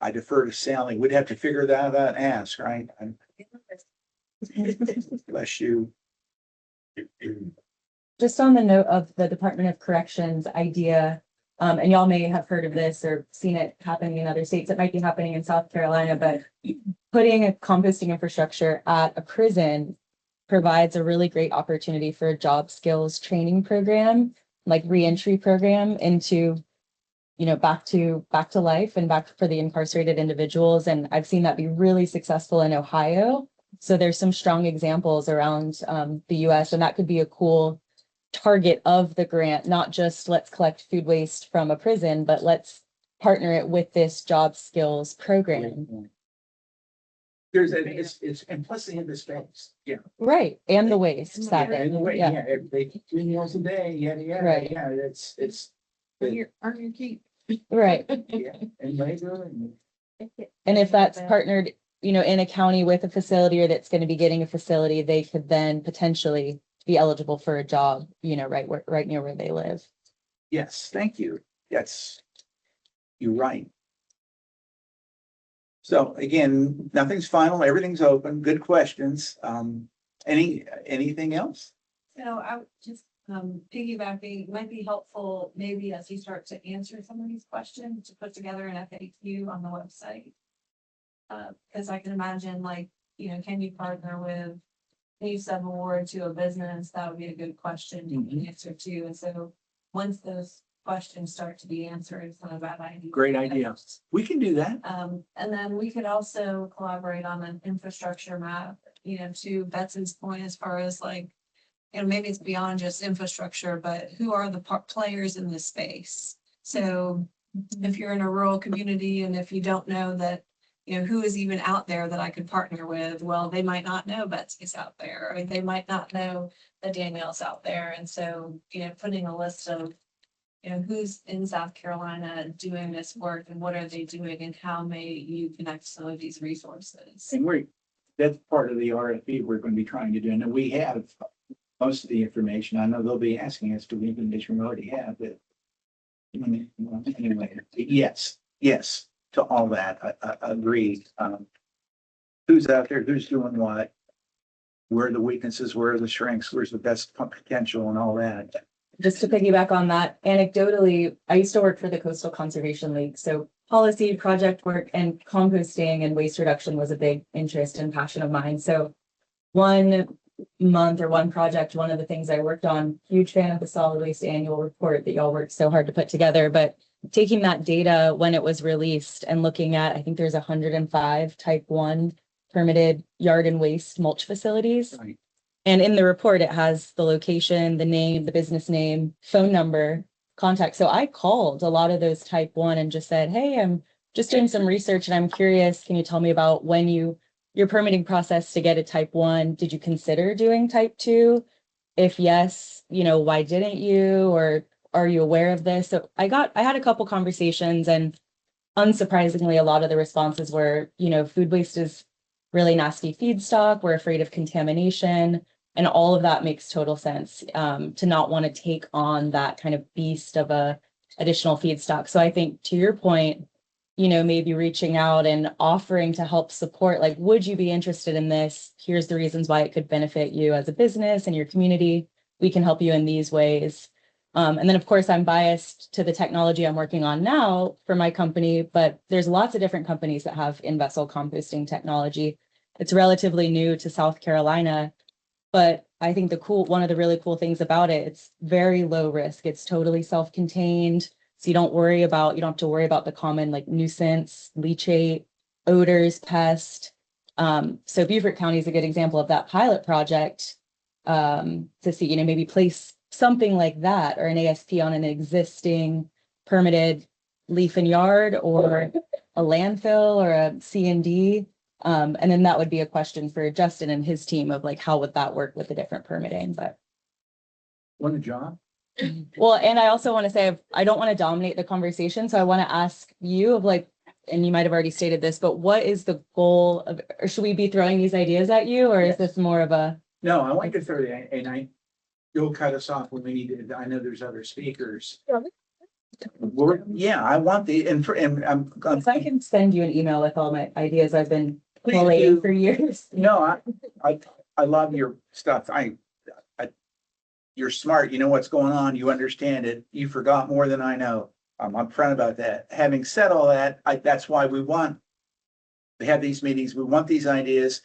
I defer to Sally. We'd have to figure that out and ask, right? Bless you. Just on the note of the Department of Corrections idea, and y'all may have heard of this or seen it happening in other states. It might be happening in South Carolina, but putting a composting infrastructure at a prison provides a really great opportunity for a job skills training program, like reentry program into, back to life and back for the incarcerated individuals. And I've seen that be really successful in Ohio. So there's some strong examples around the US, and that could be a cool target of the grant, not just let's collect food waste from a prison, but let's partner it with this job skills program. It's and plus they have the space. Yeah. Right. And the waste. Yeah, sadly. and the way, Yeah. yeah, they eat 3 meals a day, yada. Right. Yeah, it's. Earn your keep. Right. Yeah, and labor and. And if that's partnered, in a county with a facility or that's going to be getting a facility, they could then potentially be eligible for a job, right near where they live. Yes, thank you. Yes. You're right. So again, nothing's final, everything's open, good questions. Anything else? So I would just piggybacking might be helpful maybe as you start to answer some of these questions to put together an FAQ on the website. Because I can imagine can you partner with, can you sub award to a business? That would be a good question to answer too. And so once those questions start to be answered. It's not a bad idea. Great idea. We can do that. And then we could also collaborate on an infrastructure map, you know, to Betsy's point, as far as like, you know, maybe it's beyond just infrastructure, but who are the players in this space? So if you're in a rural community and if you don't know that, you know, who is even out there that I could partner with, well, they might not know Betsy's out there, or they might not know that Danielle's out there. And so, you know, putting a list of, you know, who's in South Carolina doing this work and what are they doing and how may you connect some of these resources? And that's part of the RFP we're going to be trying to do. And we have most of the information. I know they'll be asking us, do we information we already have, but anyway, yes, to all that. I agree. Who's out there, who's doing what? Where are the weaknesses, where are the strengths, where's the best potential and all that. Just to piggyback on that, anecdotally, I used to work for the Coastal Conservation League. So policy, project work, and composting and waste reduction was a big interest and passion of mine. So one month or one project, one of the things I worked on, huge fan of the solid waste annual report that y'all worked so hard to put together, but taking that data when it was released and looking at, I think there's 105 type 1 permitted yard and waste mulch facilities. Right. And in the report, it has the location, the name, the business name, phone number, contact. So I called a lot of those type 1 and just said, hey, I'm just doing some research and I'm curious, can you tell me about when your permitting process to get a type 1, did you consider doing type 2? If yes, you know, why didn't you? Or are you aware of this? So I had a couple conversations, and unsurprisingly, a lot of the responses were, you know, food waste is really nasty feedstock. We're afraid of contamination. And all of that makes total sense, to not want to take on that kind of beast of a additional feedstock. So I think to your point, you know, maybe reaching out and offering to help support, like, would you be interested in this? Here's the reasons why it could benefit you as a business and your community. We can help you in these ways. And then of course, I'm biased to the technology I'm working on now for my company, but there's lots of different companies that have in-vessel composting technology. It's relatively new to South Carolina, but I think one of the really cool things about it, it's very low risk. It's totally self-contained. So you don't have to worry about the common like nuisance, leachate, odors, pest. So Beaufort County is a good example of that pilot project, to see, you know, maybe place something like that or an ASP on an existing permitted leaf and yard or a landfill or a C&D. And then that would be a question for Justin and his team of like, how would that work with the different permitting? But Want a job? well, and I also want to say, I don't want to dominate the conversation. So I want to ask you of like, and you might have already stated this, but what is the goal of, or should we be throwing these ideas at you? Or is this more of a? No, I want to throw the, and you'll cut us off when we need to. I know there's other speakers. Yeah, I want and I'm. If I can send you an email with all my ideas I've been Please collating do. for years. No, I love your stuff. You're smart. You know what's going on. You understand it. You forgot more than I know. I'm upfront about that. Having said all that, that's why we want to have these meetings. We want these ideas.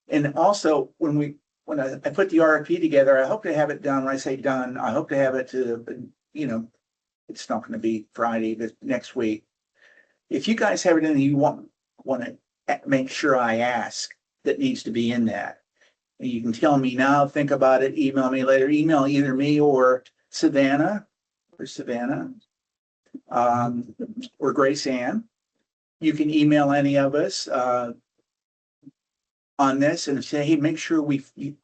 And also when I put the RFP together, I hope to have it done. When I say done, I hope to have it to, you know, it's not going to be Friday, but next week. If you guys have anything you want to make sure I ask that needs to be in that, you can tell me now, think about it, email me later, email either me or Savannah, or Grace Ann. You can email any of us on this and say, hey, make sure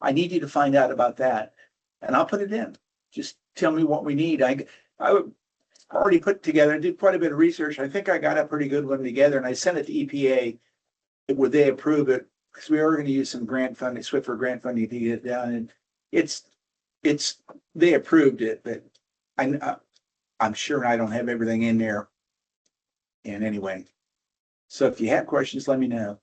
I need you to find out about that. And I'll put it in. Just tell me what we need. I already put together, did quite a bit of research. I think I got a pretty good one together and I sent it to EPA. Would they approve it? Because we are going to use some grant funding, Swiffer grant funding to get it done. And they approved it, but I'm sure I don't have everything in there. And anyway, so if you have questions, let me know.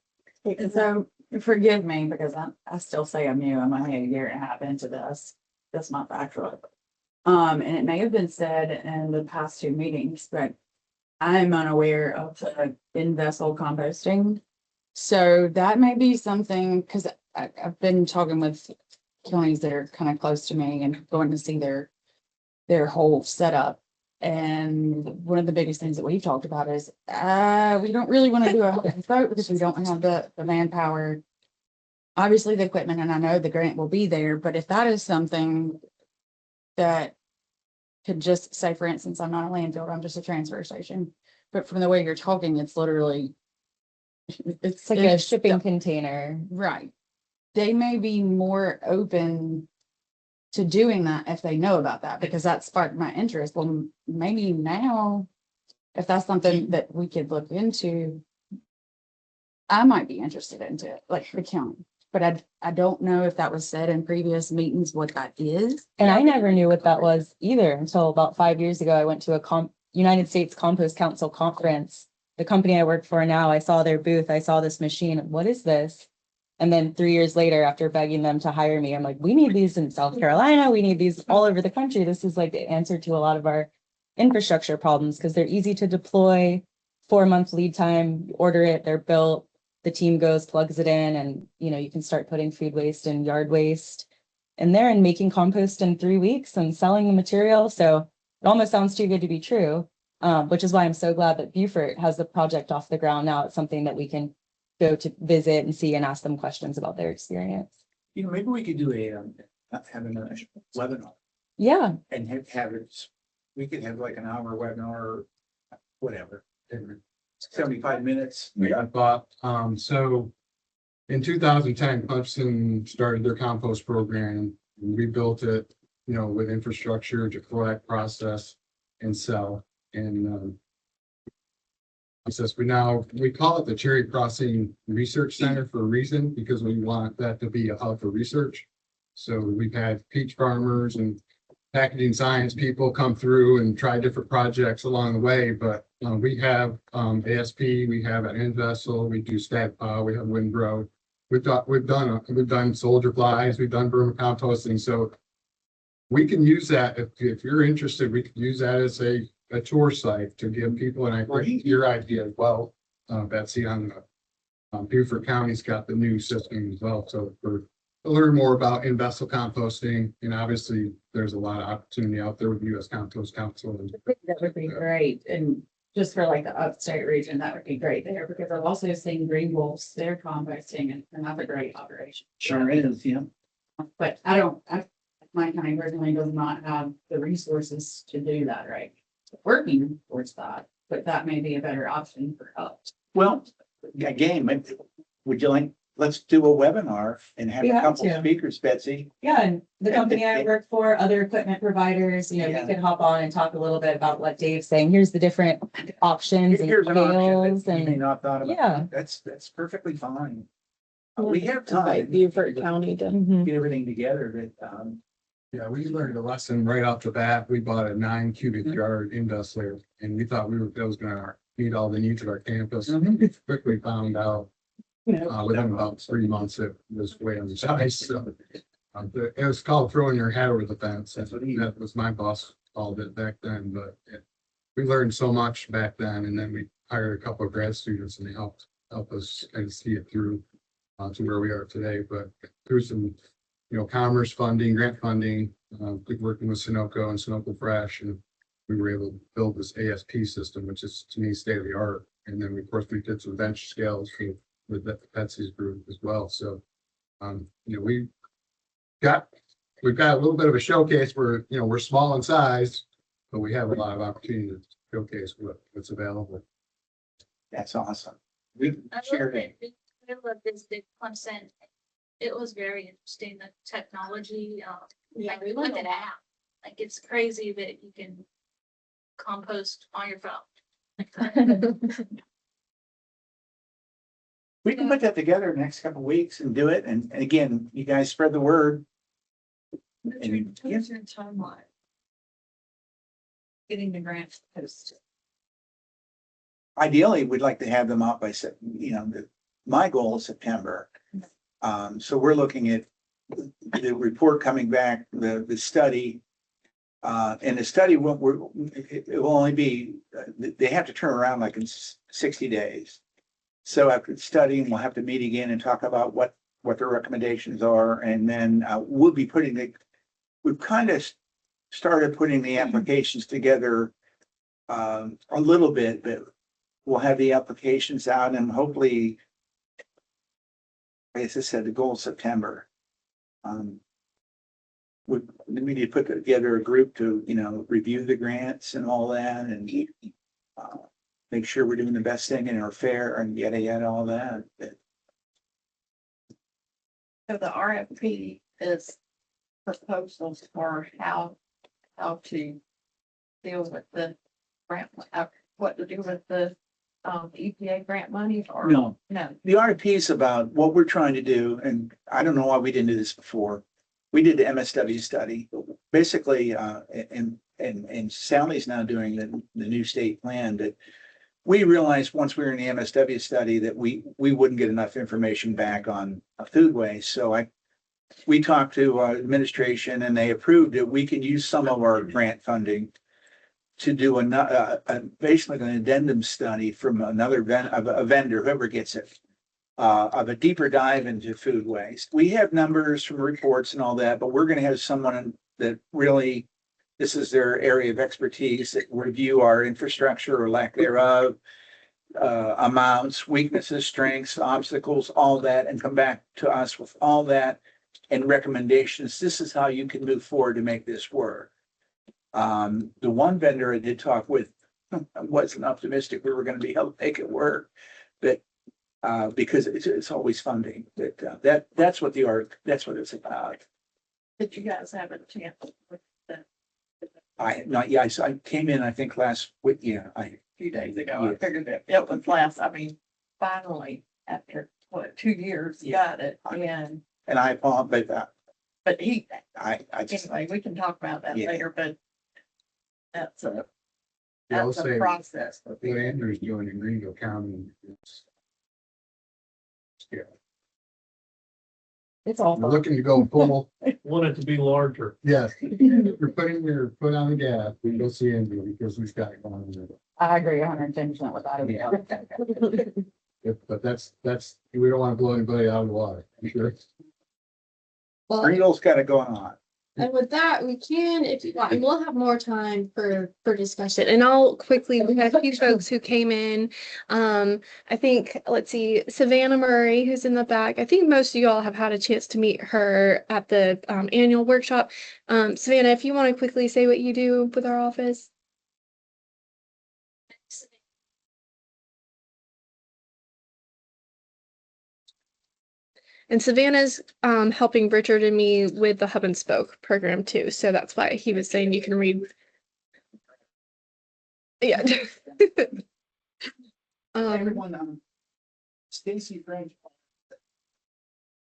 So forgive me because I still say I'm new. I'm only a year and a half into this month actually. And it may have been said in the past 2 meetings, but I'm unaware of the in-vessel composting. So that may be something, because I've been talking with counties that are kind of close to me and going to see their whole setup. And one of the biggest things that we've talked about is, we don't really want to do a vote because we don't have the manpower. Obviously the equipment, and I know the grant will be there, but if that is something that could just say, for instance, I'm not a landfill, I'm just a transfer station. But from the way you're talking, it's literally. It's like a shipping container. Right. They may be more open to doing that if they know about that, because that sparked my interest. Well, maybe now, if that's something that we could look into, I might be interested into it, like the county. But I don't know if that was said in previous meetings, what that is. And I never knew what that was either until about 5 years ago. I went to a United States Compost Council conference. The company I work for now, I saw their booth. I saw this machine. What is this? And then 3 years later, after begging them to hire me, I'm like, we need these in South Carolina. We need these all over the country. This is like the answer to a lot of our infrastructure problems because they're easy to deploy, 4-month lead time, you order it, they're built. The team goes, plugs it in, and you can start putting food waste and yard waste in there and making compost in 3 weeks and selling the material. So it almost sounds too good to be true, which is why I'm so glad that Beaufort has the project off the ground now. It's something that we can go to visit and see and ask them questions about their experience. Maybe we could do have another webinar Yeah. and have it, we could have like an hour webinar or whatever. 75 minutes. I thought, so in 2010, Clemson started their compost program. We built it, with infrastructure to collect, process, and sell. And we call it the Cherry Crossing Research Center for a reason, because we want that to be a hub for research. So we've had peach farmers and packaging science people come through and try different projects along the way, but we have ASP, we have an InVessel, we do StatPaw, we have Windgrow. We've done soldier flies, we've done vermicomposting, so we can use that if you're interested. We could use that as a tour site to give people, and I think your idea as well, Betsy, on Beaufort County's got the new system as well, so to learn more about in-vessel composting, and obviously there's a lot of opportunity out there with US Compost Council. That would be great. And just for like the upstate region, that would be great there, because I've also seen Green Wolves, they're composting, and that's a great operation. Sure is, yeah. But my county originally does not have the resources to do that, right? Working towards that, but that may be a better option for us. Well, again, would you like, let's do a webinar and have We a have couple to. speakers, Betsy. Yeah, and the company I work for, other equipment providers, Yeah. we could hop on and talk a little bit about what Dave's saying. Here's the different options and Here's an option scales that you may and not thought about. yeah. That's perfectly fine. We have time. Beaufort County to. Mhm. Get everything together, but, Yeah, we learned a lesson right off the bat. We bought a 9 cubic yard InVessel, and we thought that was gonna meet all the needs of our campus. We quickly found out within about 3 months it was way on the size. So it was called throwing your hat over the fence. That was my boss called it back then, but we learned so much back then, and then we hired a couple of grad students and they helped us kind of see it through to where we are today. But through some commerce funding, grant funding, working with Sunoco and Sunoco Fresh, and we were able to build this ASP system, which is to me state of the art. And then of course we did some bench scales with Betsy's group as well. So we've got a little bit of a showcase where we're small in size, but we have a lot of opportunity to showcase what's available. that's awesome. I love it. I love this big Clemson. It was very interesting, the technology, like we looked at app, like it's crazy that you can compost on your phone. We can put that together next couple of weeks and do it. And again, you guys spread the word. And What's your timeline? Getting the grants posted. ideally, we'd like to have them out by, my goal is September. So we're looking at the report coming back, the study. And the study it will only be, they have to turn around like in 60 days. So after studying, we'll have to meet again and talk about what the recommendations are. And then we'll be we've kind of started putting the applications together a little bit, but we'll have the applications out and hopefully, as I said, the goal is September. We need to put together a group to, review the grants and all that and make sure we're doing the best thing in our fair and yada, all that. So the RFP is proposals for how to deal with the grant, what to do with the EPA grant money or? No, No. the RFP is about what we're trying to do, and I don't know why we didn't do this before. We did the MSW study, basically, and Sally's now doing the new state plan, that we realized once we were in the MSW study that we wouldn't get enough information back on food waste. So we talked to our administration and they approved that we could use some of our grant funding to do basically an addendum study from another vendor, whoever gets it, of a deeper dive into food waste. We have numbers from reports and all that, but we're going to have someone that really, this is their area of expertise, that review our infrastructure or lack thereof, amounts, weaknesses, strengths, obstacles, all that, and come back to us with all that and recommendations. This is how you can move forward to make this work. The one vendor I did talk with, I wasn't optimistic we were going to be able to make it work, but because it's always funding. But that's what that's what it's about. Did you guys have a chance with I came in, I think last week, a few days ago? Yeah. I figured it was last, finally, after 2 years, got it. And I apologize, but I just, anyway, we can talk about that Yeah. later, but that's a Yeah, I'll that's a say process. what Andrew's doing in Greenville County is. Yeah, It's we're awful. looking to go full. Want it to be larger. Yes, you're putting your foot on the gas. We go see Andrew because we've got it going on. I agree 110% with that. But that's, we don't want to blow anybody out of the water. You sure? Well, Ringgold's got it going on. and with that, we can, if you want, and we'll have more time for discussion. And I'll quickly, we had a few folks who came in. I think, let's see, Savannah Murray, who's in the back. I think most of you all have had a chance to meet her at the annual workshop. Savannah, if you want to quickly say what you do with our office. And Savannah's helping Richard and me with the Hub and Spoke program too. So that's why he was saying you can read. Yeah. Everyone, Stacy French.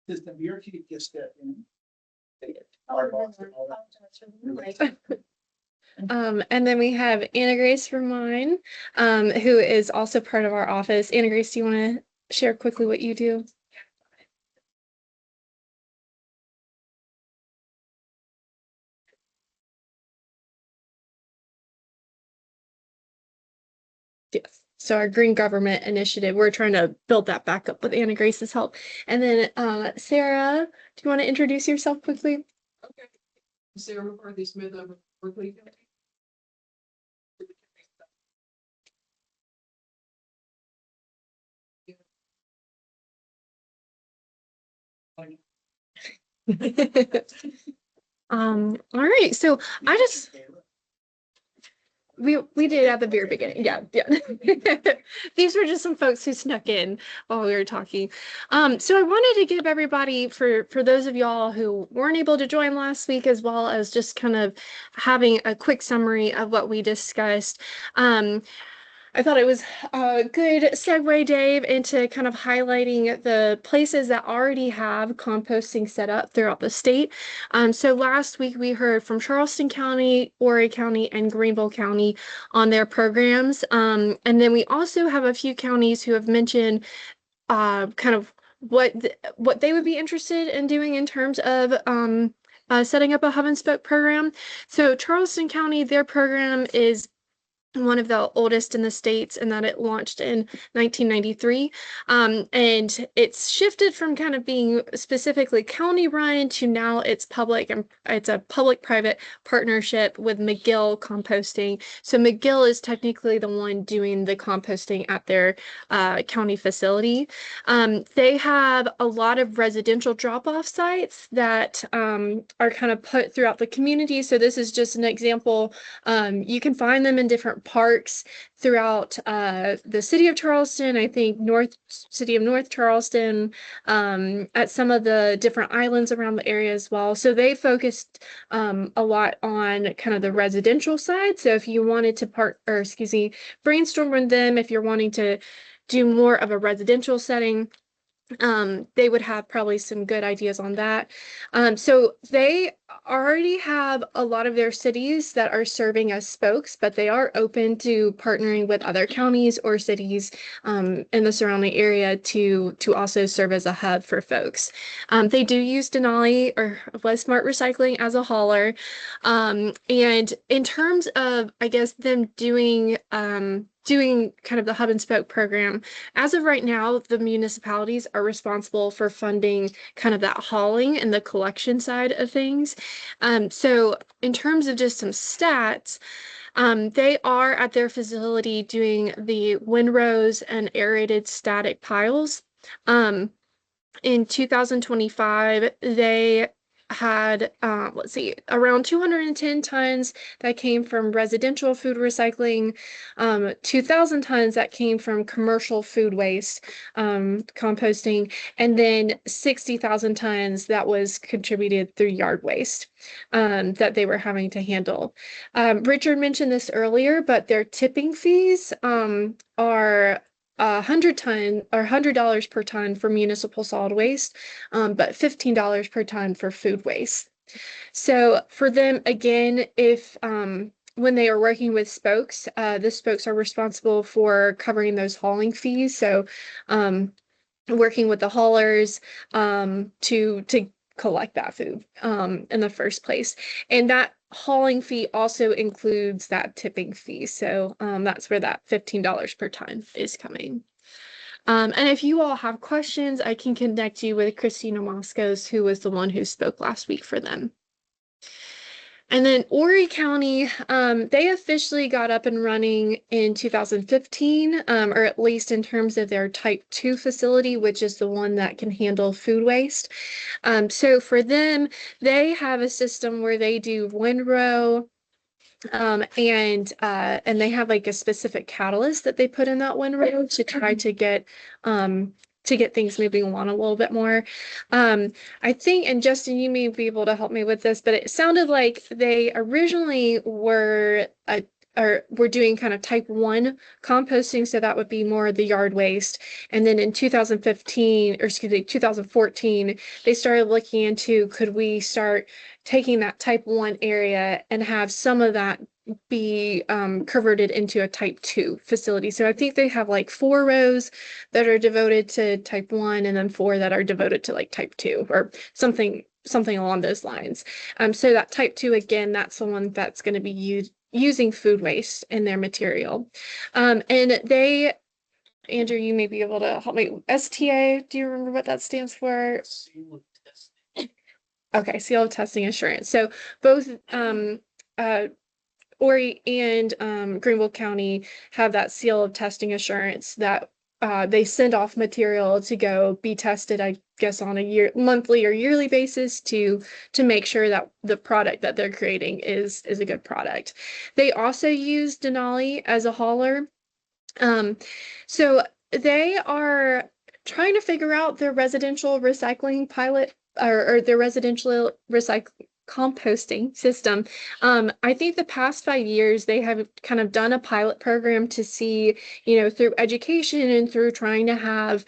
Does the beer chief just get in? And then we have Anna Grace from mine, who is also part of our office. Anna Grace, do you want to share quickly what you do? Yes. So our green government initiative, we're trying to build that back up with Anna Grace's help. And then Sarah, do you want to introduce yourself quickly? Okay. Sarah McCarthy Smith over Berkeley County. All right. So I just we did at the very beginning. Yeah. These were just some folks who snuck in while we were talking. So I wanted to give everybody, for those of y'all who weren't able to join last week, as well as just kind of having a quick summary of what we discussed. I thought it was a good segue, Dave, into kind of highlighting the places that already have composting set up throughout the state. So last week we heard from Charleston County, Horry County, and Greenville County on their programs. And then we also have a few counties who have mentioned kind of what they would be interested in doing in terms of setting up a hub and spoke program. So Charleston County, their program is one of the oldest in the States, and that it launched in 1993. And it's shifted from kind of being specifically county run to now it's public, and it's a public-private partnership with McGill Composting. So McGill is technically the one doing the composting at their county facility. They have a lot of residential drop-off sites that are kind of put throughout the community. So this is just an example. You can find them in different parks throughout the city of Charleston. I think city of North Charleston, at some of the different islands around the area as well. So they focused a lot on kind of the residential side. So if you wanted to brainstorm with them, if you're wanting to do more of a residential setting, they would have probably some good ideas on that. So they already have a lot of their cities that are serving as spokes, but they are open to partnering with other counties or cities in the surrounding area to also serve as a hub for folks. They do use Denali or Was Smart Recycling as a hauler. And in terms of, I guess, them doing kind of the hub and spoke program, as of right now, the municipalities are responsible for funding kind of that hauling and the collection side of things. So in terms of just some stats, they are at their facility doing the windrows and aerated static piles. In 2025, they had, around 210 tons that came from residential food recycling, 2,000 tons that came from commercial food waste, composting, and then 60,000 tons that was contributed through yard waste, that they were having to handle. Richard mentioned this earlier, but their tipping fees, are $100 per ton for municipal solid waste, but $15 per ton for food waste. So for them, again, if when they are working with spokes, the spokes are responsible for covering those hauling fees. So working with the haulers to collect that food in the first place. And that hauling fee also includes that tipping fee. So that's where that $15 per ton is coming. And if you all have questions, I can connect you with Christina Moscos, who was the one who spoke last week for them. And then Horry County, they officially got up and running in 2015, or at least in terms of their type 2 facility, which is the one that can handle food waste. So for them, they have a system where they do windrow, and they have like a specific catalyst that they put in that windrow to try to get things moving along a little bit more. I think, and Justin, you may be able to help me with this, but it sounded like they originally were doing kind of type 1 composting, so that would be more the yard waste. And then in 2014, they started looking into, could we start taking that type 1 area and have some of that be converted into a type 2 facility. So I think they have like 4 rows that are devoted to type 1 and then 4 that are devoted to like type 2 or something along those lines. So that type 2, again, that's the one that's going to be using food waste in their material. And they, Andrew, you may be able to help me. STA, do you remember what that stands for? Okay, seal of testing assurance. So both Horry and Greenville County have that seal of testing assurance that they send off material to go be tested, I guess, on a monthly or yearly basis to make sure that the product that they're creating is a good product. They also use Denali as a hauler. So they are trying to figure out their residential recycling pilot or their residential composting system. I think the past 5 years, they have kind of done a pilot program to see, through education and through trying to have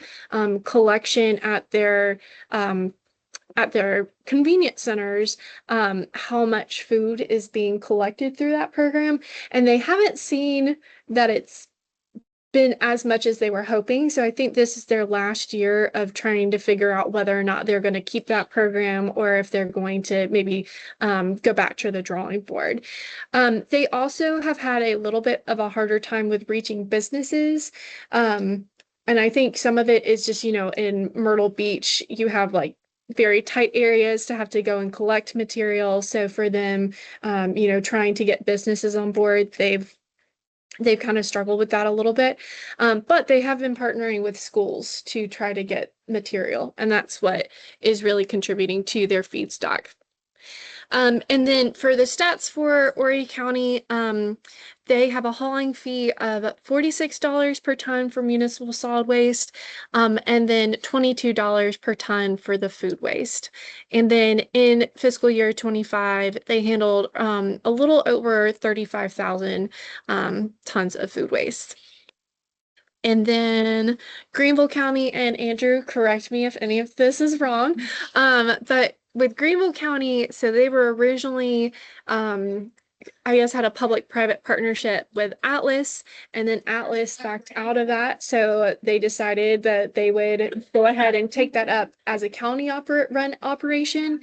collection at their convenience centers, how much food is being collected through that program. And they haven't seen that it's been as much as they were hoping. So I think this is their last year of trying to figure out whether or not they're going to keep that program or if they're going to maybe go back to the drawing board. They also have had a little bit of a harder time with reaching businesses. And I think some of it is just, in Myrtle Beach, you have like very tight areas to have to go and collect material. So for them, trying to get businesses on board, they've kind of struggled with that a little bit. But they have been partnering with schools to try to get material, and that's what is really contributing to their feedstock. And then for the stats for Horry County, they have a hauling fee of $46 per ton for municipal solid waste, and then $22 per ton for the food waste. And then in fiscal year 25, they handled a little over 35,000 tons of food waste. And then Greenville County, and Andrew, correct me if any of this is wrong. But with Greenville County, so they were originally, I guess, had a public-private partnership with Atlas, and then Atlas backed out of that. So they decided that they would go ahead and take that up as a county run operation.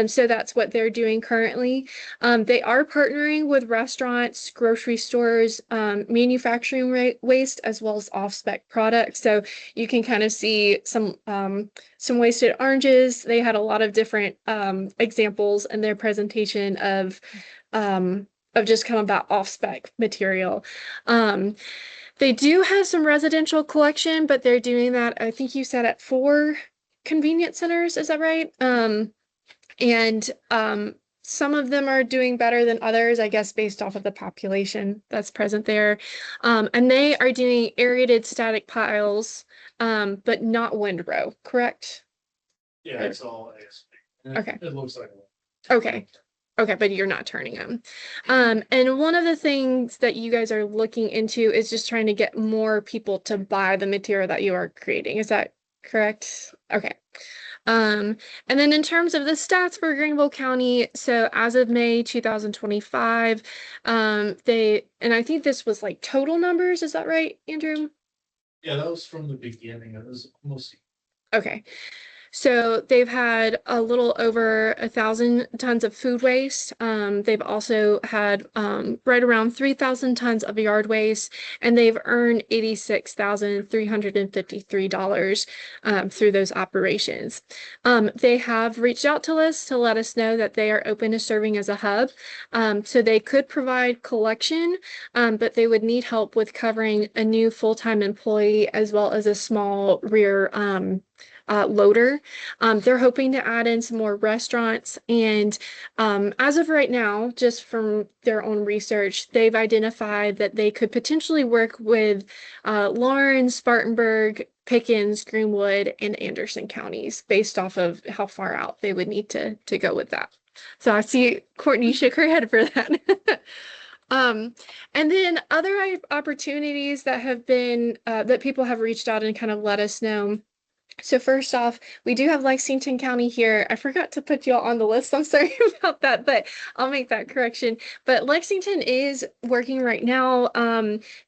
So that's what they're doing currently. They are partnering with restaurants, grocery stores, manufacturing waste, as well as off-spec products. So you can kind of see some wasted oranges. They had a lot of different examples in their presentation of just kind of that off-spec material. They do have some residential collection, but they're doing that, I think you said, at 4 convenience centers, is that right? And some of them are doing better than others, I guess, based off of the population that's present there. And they are doing aerated static piles, but not windrow, correct? Yeah, it's all ASP. Okay. It looks like. Okay. Okay, but you're not turning them. And one of the things that you guys are looking into is just trying to get more people to buy the material that you are creating. Is that correct? Okay. And then in terms of the stats for Greenville County, so as of May 2025, and I think this was like total numbers, is that right, Andrew? Yeah, that was from the beginning. It was almost. Okay. So they've had a little over 1,000 tons of food waste. They've also had right around 3,000 tons of yard waste, and they've earned $86,353 through those operations. They have reached out to us to let us know that they are open to serving as a hub. So they could provide collection, but they would need help with covering a new full-time employee as well as a small rear loader. They're hoping to add in some more restaurants, and as of right now, just from their own research, they've identified that they could potentially work with Lawrence, Spartanburg, Pickens, Greenwood, and Anderson counties based off of how far out they would need to go with that. So I see Courtney shook her head for that. And then other opportunities that have been that people have reached out and kind of let us know. So first off, we do have Lexington County here. I forgot to put y'all on the list. I'm sorry about that, but I'll make that correction. But Lexington is working right now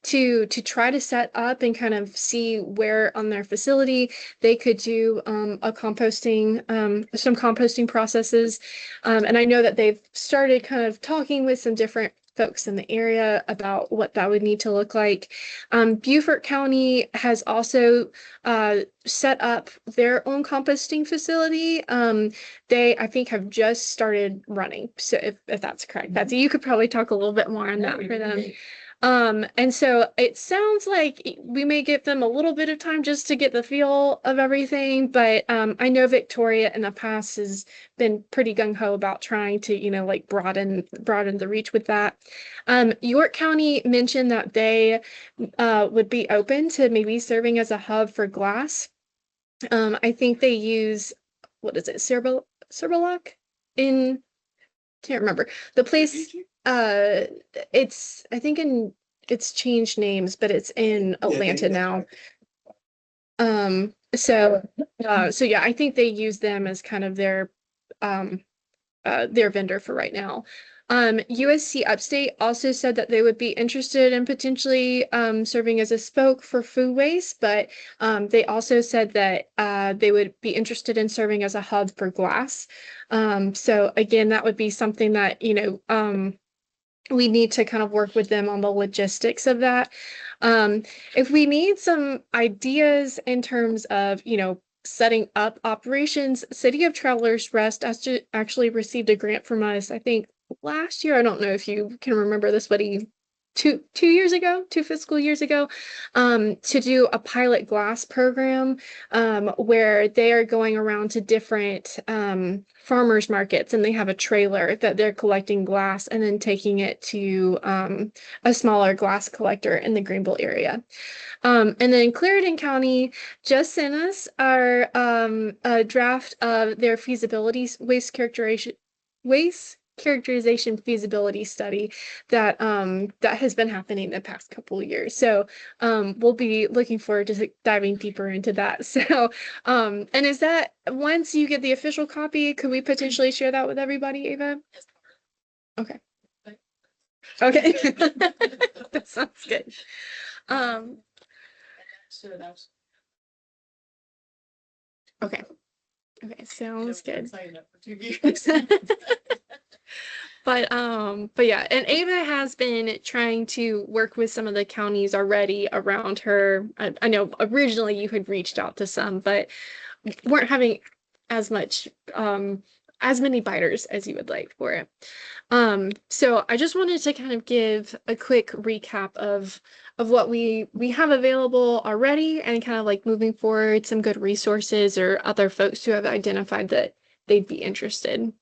to try to set up and kind of see where on their facility they could do some composting processes. And I know that they've started kind of talking with some different folks in the area about what that would need to look like. Beaufort County has also set up their own composting facility. They, I think, have just started running. So if that's correct, Betsy, you could probably talk a little bit more on that for them. And so it sounds like we may give them a little bit of time just to get the feel of everything, but I know Victoria in the past has been pretty gung-ho about trying to, like broaden the reach with that. York County mentioned that they would be open to maybe serving as a hub for glass. I think they use, what is it, Cerbalock in, can't remember the place. It's, I think it's changed names, but it's in Atlanta now. So yeah, I think they use them as kind of their vendor for right now. USC Upstate also said that they would be interested in potentially serving as a spoke for food waste, but they also said that they would be interested in serving as a hub for glass. So again, that would be something that, we need to kind of work with them on the logistics of that. If we need some ideas in terms of, setting up operations, City of Travelers Rest actually received a grant from us, I think last year. I don't know if you can remember this, but two years ago, 2 fiscal years ago, to do a pilot glass program, where they are going around to different farmers markets, and they have a trailer that they're collecting glass and then taking it to a smaller glass collector in the Greenville area. And then Clarendon County just sent us our a draft of their feasibility waste characterization feasibility study that that has been happening the past couple of years. So we'll be looking forward to diving deeper into that. So and is that, once you get the official copy, could we potentially share that with everybody, Ava? Okay. Okay. That sounds good. Okay. Okay, sounds good. But yeah, and Ava has been trying to work with some of the counties already around her. I know originally you had reached out to some, but weren't having as much as many biters as you would like for it. So I just wanted to kind of give a quick recap of what we have available already, and kind of like moving forward, some good resources or other folks who have identified that they'd be interested.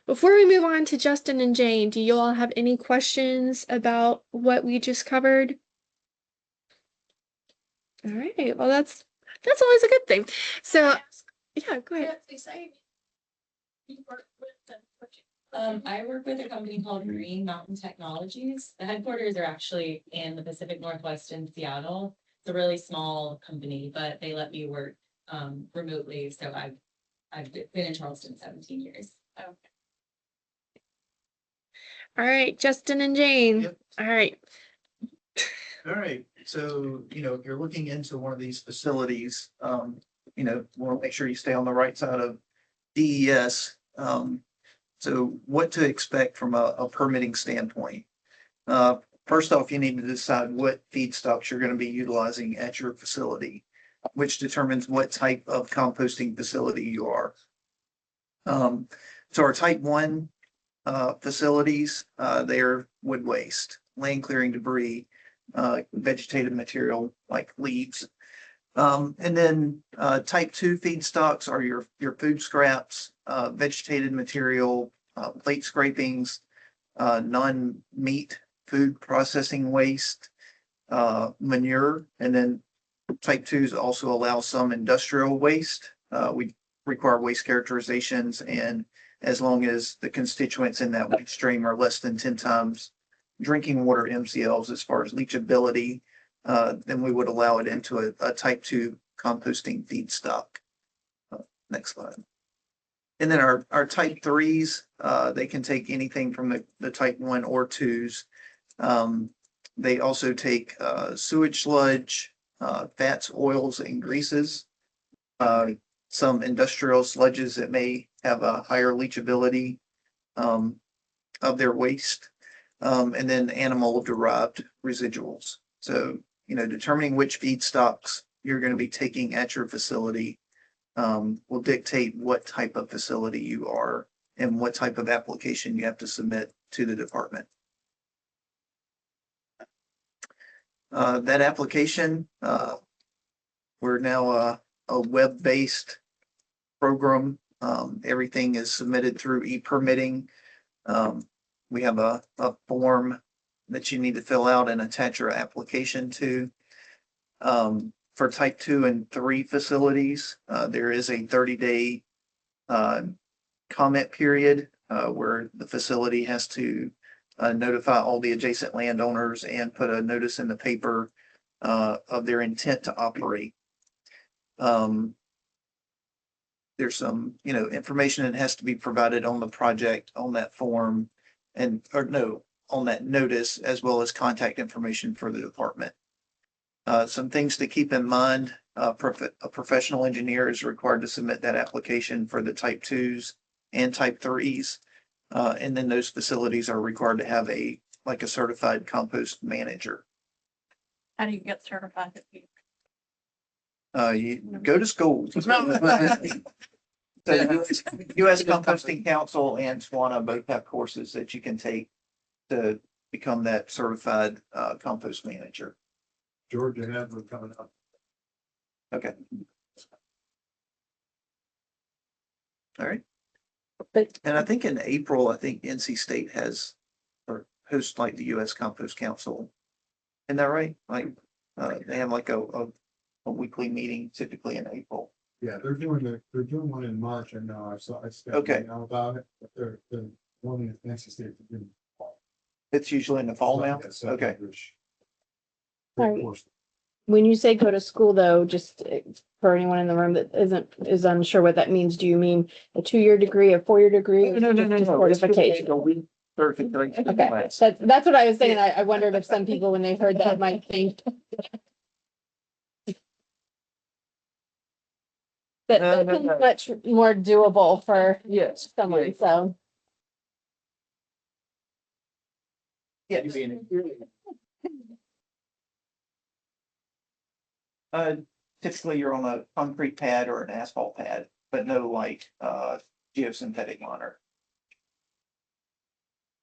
Before we move on to Justin and Jane, do you all have any questions about what we just covered? All right, well, that's always a good thing. So yeah, go ahead. I work with a company called Green Mountain Technologies. The headquarters are actually in the Pacific Northwest in Seattle. It's a really small company, but they let me work remotely. So I've been in Charleston 17 years. Okay. All right, Justin and Jane. Yep. All right. All right, so, if you're looking into one of these facilities, want to make sure you stay on the right side of DES. So what to expect from a permitting standpoint? First off, you need to decide what feedstocks you're going to be utilizing at your facility, which determines what type of composting facility you are. So our type 1 facilities, they are wood waste, land clearing debris, vegetative material like leaves. And then type 2 feedstocks are your food scraps, vegetated material, plate scrapings, non-meat food processing waste, manure. And then type 2s also allow some industrial waste. We require waste characterizations, and as long as the constituents in that waste stream are less than 10 times drinking water MCLs as far as leachability, then we would allow it into a type 2 composting feedstock. Next slide. And then our type 3s, they can take anything from the type 1 or 2s. They also take sewage sludge, fats, oils, and greases, some industrial sludges that may have a higher leachability of their waste, and then animal-derived residuals. So, determining which feedstocks you're going to be taking at your facility will dictate what type of facility you are and what type of application you have to submit to the department. That application, we're now a web-based program. Everything is submitted through e-permitting. We have a form that you need to fill out and attach your application to. For type 2 and 3 facilities, there is a 30-day comment period where the facility has to notify all the adjacent landowners and put a notice in the paper of their intent to operate. there's some, information that has to be provided on the project, on that form. On that notice, as well as contact information for the department. Some things to keep in mind, a professional engineer is required to submit that application for the type 2s and type 3s. And then those facilities are required to have a certified compost manager. How do you get certified? You go to school. So the US Composting Council and SWANA both have courses that you can take to become that certified compost manager. Georgia has one coming up. Okay. All right. And I think in April, I think NC State has or hosts like the US Compost Council. Isn't that right? Like they have like a weekly meeting typically in April. Yeah, they're doing one in March, and I stepped Okay. out about it, but the one in NC State. It's usually in the fall now. Okay. Right. When you say go to school though, just for anyone in the room that is unsure what that means, do you mean a 2-year degree, a 4-year degree? No. Just certification. Certification. Okay, that's what I was saying. I wondered if some people, when they heard that, might think that's much more doable for someone, so. Yeah. Typically you're on a concrete pad or an asphalt pad, but no geosynthetic liner.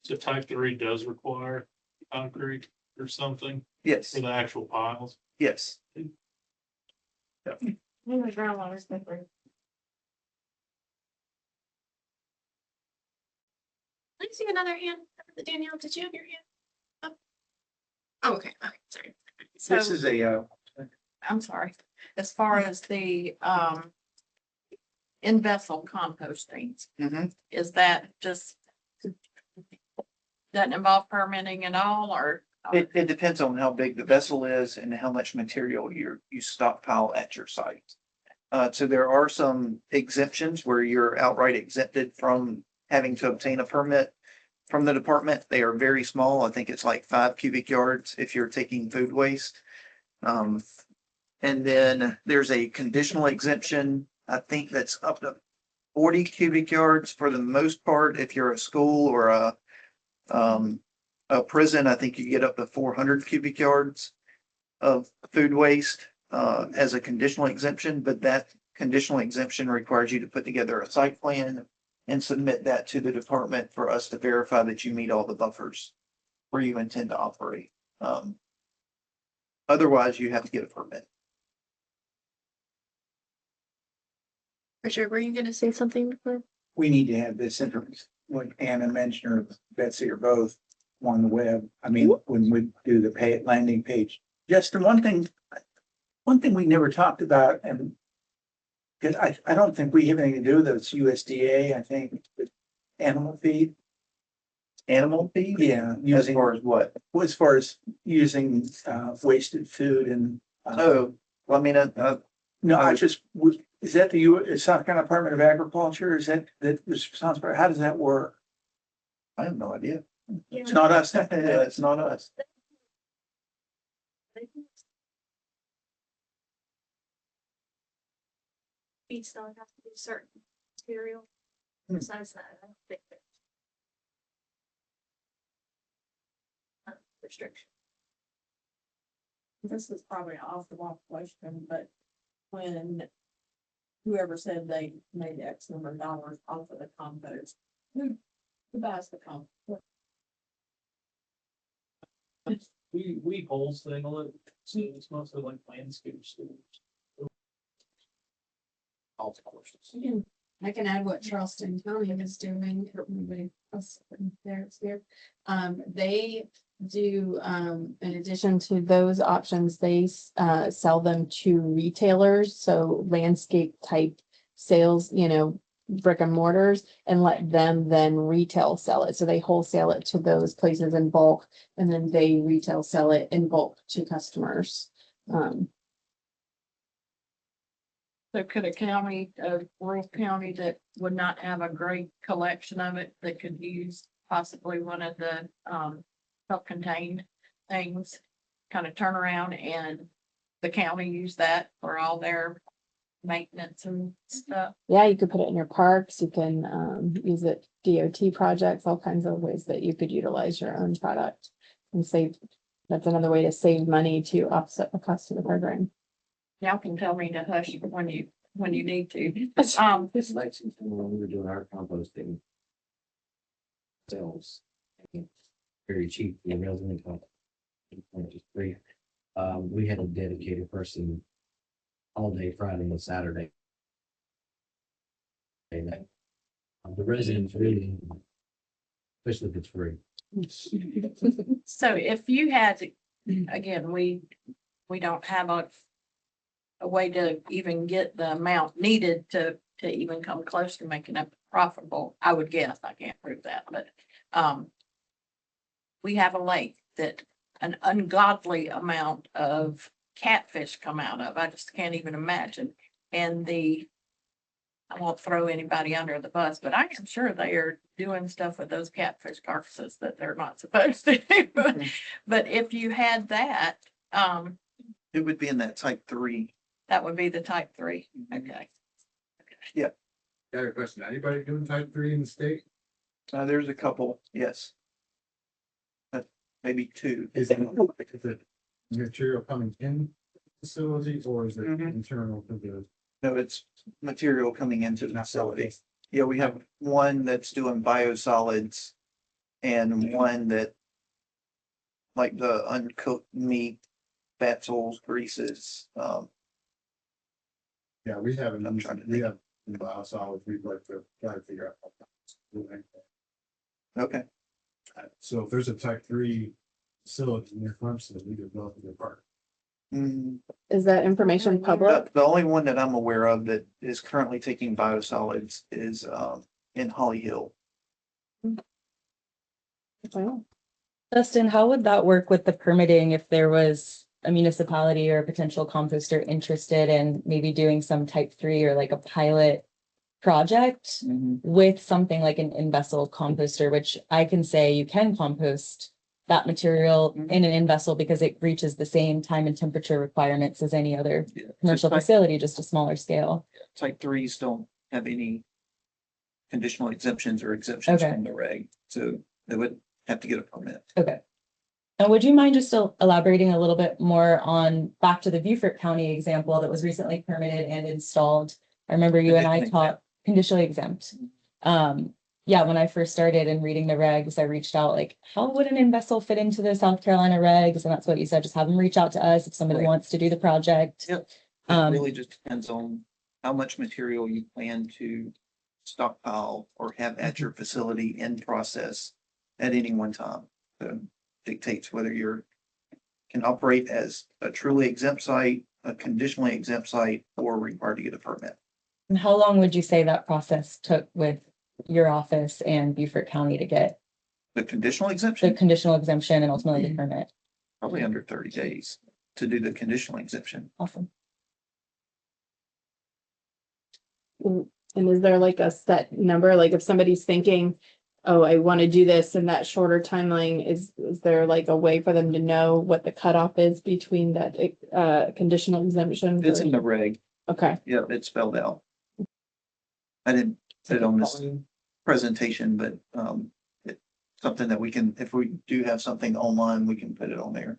So type 3 does require concrete or something Yes. for the actual piles. Yes. The groundwater's different. I see another hand. Danielle, did you have your hand up? Oh, okay, sorry. This is I'm sorry, as far as the, in-vessel composting, is that just, doesn't involve permitting at all, or? It depends on how big the vessel is and how much material you stockpile at your site. So there are some exemptions where you're outright exempted from having to obtain a permit from the department. They are very small. I think it's like 5 cubic yards if you're taking food waste. And then there's a conditional exemption. I think that's up to 40 cubic yards for the most part. If you're a school or a prison, I think you get up to 400 cubic yards of food waste as a conditional exemption, but that conditional exemption requires you to put together a site plan and submit that to the department for us to verify that you meet all the buffers where you intend to operate. Otherwise, you have to get a permit. Richard, were you gonna say something before? we need to have this information, like Anna mentioned, or Betsy, or both on the web. I mean, when we do the landing page, just one thing we never talked about, and because I don't think we have anything to do with it, it's USDA, I think, with animal feed. Animal feed? Yeah. As far as what? Well, as far as using wasted food and. Well, I mean, no, I just, is that the South Carolina Department of Agriculture? Is that responsible? How does that work? I have no idea. It's not us. Yeah, it's not us. Feedstock has to be certain material. Besides that, I don't think that. Restriction. This is probably an off the wall question, but when whoever said they made X number of dollars off of the compost, who buys the compost? We wholesale it, so it's mostly like landscape stores. All the courses. I can add what Charleston County is doing. Everybody else there, it's there. They do, in addition to those options, they sell them to retailers. So landscape type sales, brick and mortars, and let them then retail sell it. So they wholesale it to those places in bulk, and then they retail sell it in bulk to customers. So could a county, a rural county that would not have a great collection of it, that could use possibly one of the, self-contained things, kind of turn around and the county use that for all their maintenance and stuff? Yeah, you could put it in your parks, you can use it DOT projects, all kinds of ways that you could utilize your own product and save. That's another way to save money to offset the cost of the program. Y'all can tell me to hush when you need to. This like when we were doing our composting. Sales. Very cheap, the resident. Just free. We had a dedicated person all day Friday and Saturday. And that, the residents really, especially if it's free. So if you had to, again, we don't have a way to even get the amount needed to even come close to making it profitable, I would guess. I can't prove that, but we have a lake that an ungodly amount of catfish come out of. I just can't even imagine. And I won't throw anybody under the bus, but I am sure they are doing stuff with those catfish carcasses that they're not supposed to do. But if you had that, It would be in that type 3. that would be the type 3. Okay. Got a question. Anybody doing type 3 in the state? There's a couple, yes. Maybe 2. Is it material coming in facility or is it internal to the? No, it's material coming into the facility. Yeah, we have one that's doing biosolids and one that like the uncooked meat, fats, oils, greases. Yeah, we haven't. I'm trying to We have biosolids. We'd like to try to figure out. Okay. So if there's a type 3 facility near Clemson, we could go to the park. Is that information public? The only one that I'm aware of that is currently taking biosolids is in Holly Hill. Justin, how would that work with the permitting if there was a municipality or a potential composter interested in maybe doing some type 3 or like a pilot project with something like an in-vessel composter, which I can say you can compost that material in an in-vessel because it reaches the same time and temperature requirements as any other commercial facility, just a smaller scale. Type 3s don't have any conditional exemptions or exemptions from the reg, so they would have to get a permit. Okay. And would you mind just elaborating a little bit more on back to the Beaufort County example that was recently permitted and installed? I remember you and I talked conditionally exempt. Yeah, when I first started and reading the regs, I reached out like, how would an in-vessel fit into the South Carolina regs? And that's what you said, just have them reach out to us if somebody wants to do the project. Yep. It really just depends on how much material you plan to stockpile or have at your facility in process at any one time. So dictates whether you're can operate as a truly exempt site, a conditionally exempt site, or required to get a permit. And how long would you say that process took with your office and Beaufort County to get the conditional exemption? The conditional exemption and ultimately the permit. Probably under 30 days to do the conditional exemption. Awesome. And is there like a set number? Like if somebody's thinking, oh, I want to do this in that shorter timeline, is there like a way for them to know what the cutoff is between that conditional exemption? It's in the reg. Okay. Yeah, it's spelled out. I didn't put it on this presentation, but it's something that we can, if we do have something online, we can put it on there.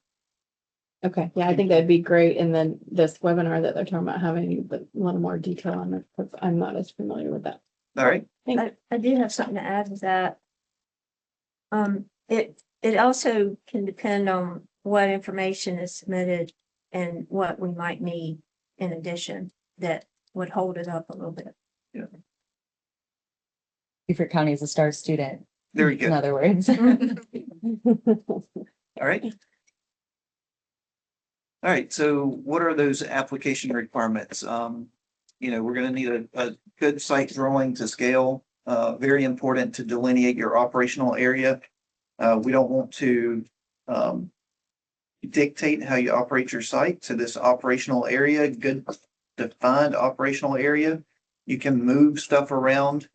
Okay, yeah, I think that'd be great. And then this webinar that they're talking about having a little more detail on it, because I'm not as familiar with that. All right. I do have something to add with that. It also can depend on what information is submitted and what we might need in addition that would hold it up a little bit. Yeah. Beaufort County is a star student. There you go. In other words. All right. All right. So what are those application requirements? We're going to need a good site drawing to scale. Very important to delineate your operational area. We don't want to dictate how you operate your site. So this operational area, good defined operational area. You can move stuff around.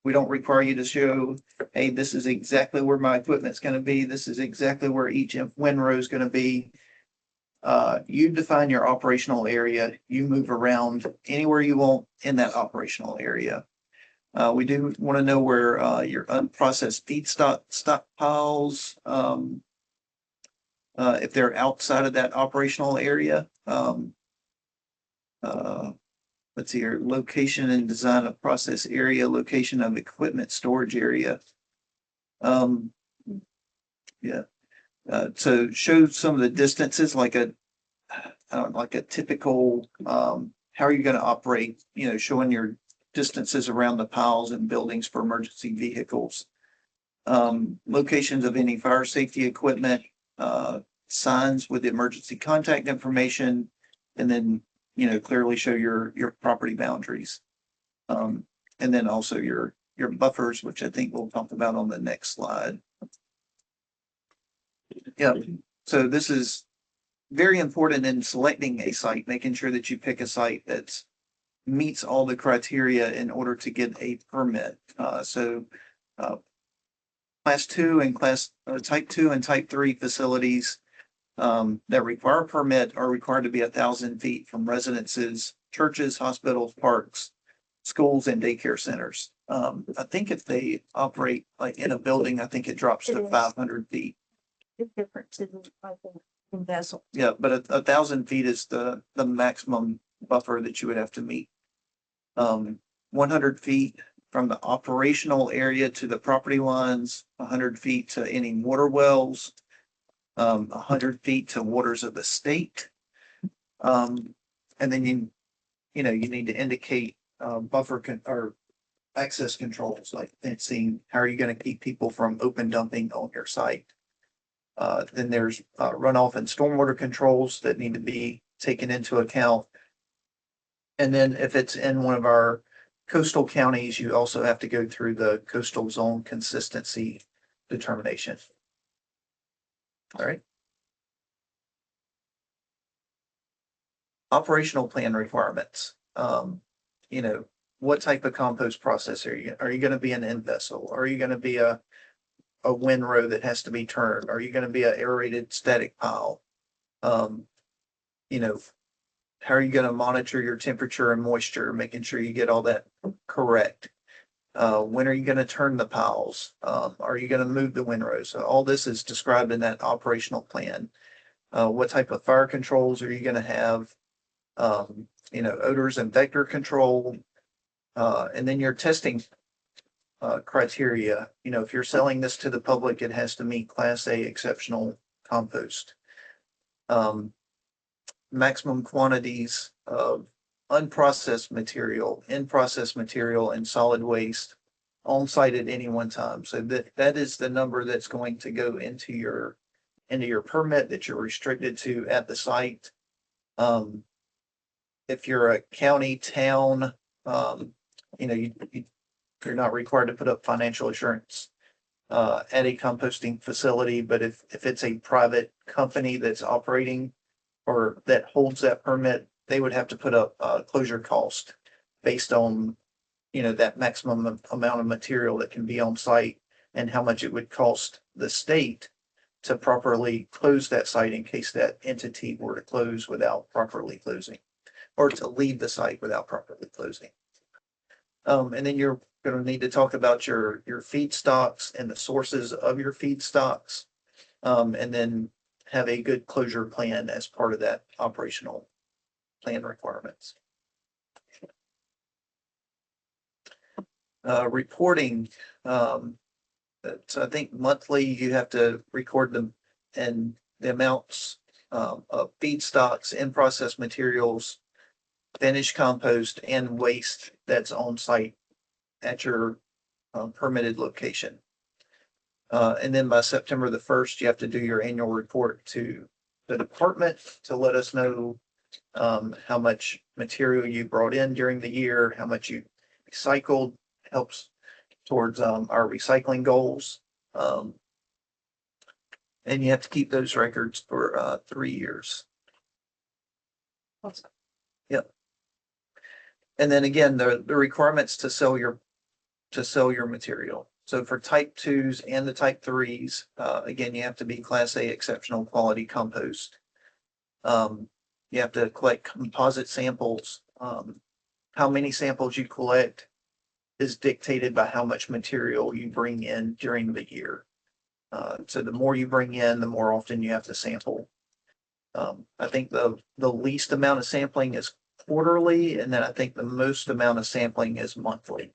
We don't require you to show, hey, this is exactly where my equipment's gonna be. This is exactly where each windrow is gonna be. You define your operational area. You move around anywhere you want in that operational area. We do want to know where your unprocessed feedstock stockpiles, if they're outside of that operational area. Let's see here, location and design of process area, location of equipment storage area. Yeah. So show some of the distances like a typical, how are you going to operate, showing your distances around the piles and buildings for emergency vehicles. Locations of any fire safety equipment, signs with emergency contact information, and then, clearly show your property boundaries. And then also your buffers, which I think we'll talk about on the next slide. Yeah, so this is very important in selecting a site, making sure that you pick a site that meets all the criteria in order to get a permit. Class 2 and type 2 and type 3 facilities that require a permit are required to be 1,000 feet from residences, churches, hospitals, parks, schools, and daycare centers. I think if they operate like in a building, I think it drops to 500 feet. It's different to the vessel. Yeah, but 1,000 feet is the maximum buffer that you would have to meet. 100 feet from the operational area to the property lines, 100 feet to any water wells, 100 feet to waters of the state. And then you need to indicate buffer or access controls like fencing. How are you going to keep people from open dumping on your site? Then there's runoff and stormwater controls that need to be taken into account. And then if it's in one of our coastal counties, you also have to go through the coastal zone consistency determination. All right. Operational plan requirements. What type of compost process are you going to be an end vessel? Are you going to be a windrow that has to be turned? Are you going to be an aerated static pile? How are you going to monitor your temperature and moisture, making sure you get all that correct? When are you going to turn the piles? Are you going to move the windrows? So all this is described in that operational plan. What type of fire controls are you going to have? Odors and vector control. And then your testing criteria. If you're selling this to the public, it has to meet Class A exceptional compost. Maximum quantities of unprocessed material, in-process material, and solid waste on site at any one time. So that is the number that's going to go into your permit that you're restricted to at the site. If you're a county, town, you're not required to put up financial assurance at a composting facility, but if it's a private company that's operating or that holds that permit, they would have to put up a closure cost based on, that maximum amount of material that can be on site and how much it would cost the state to properly close that site in case that entity were to close without properly closing or to leave the site without properly closing. And then you're going to need to talk about your feedstocks and the sources of your feedstocks, and then have a good closure plan as part of that operational plan requirements. Reporting, so I think monthly you have to record them and the amounts of feedstocks, in-process materials, finished compost, and waste that's on site at your permitted location. And then by September the 1st, you have to do your annual report to the department to let us know how much material you brought in during the year, how much you recycled, helps towards our recycling goals. And you have to keep those records for 3 years. Yep. And then again, the requirements to sell your material. So for type twos and the type threes, again, you have to be class A exceptional quality compost. You have to collect composite samples. How many samples you collect is dictated by how much material you bring in during the year. So the more you bring in, the more often you have to sample. I think the least amount of sampling is quarterly, and then I think the most amount of sampling is monthly.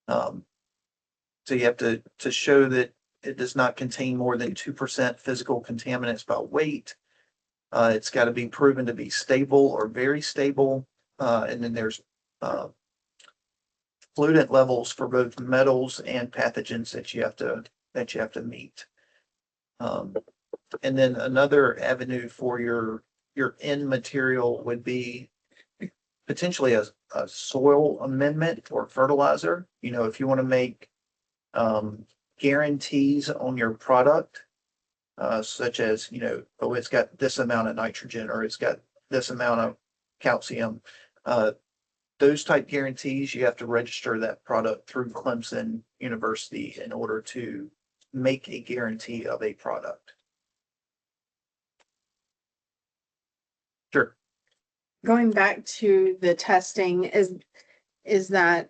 So you have to show that it does not contain more than 2% physical contaminants by weight. It's got to be proven to be stable or very stable. And then there's pollutant levels for both metals and pathogens that you have to meet. And then another avenue for your end material would be potentially a soil amendment or fertilizer. You know, if you want to make guarantees on your product, such as, you know, oh, it's got this amount of nitrogen or it's got this amount of calcium. Those type guarantees, you have to register that product through Clemson University in order to make a guarantee of a product. Sure. Going back to the testing, is that,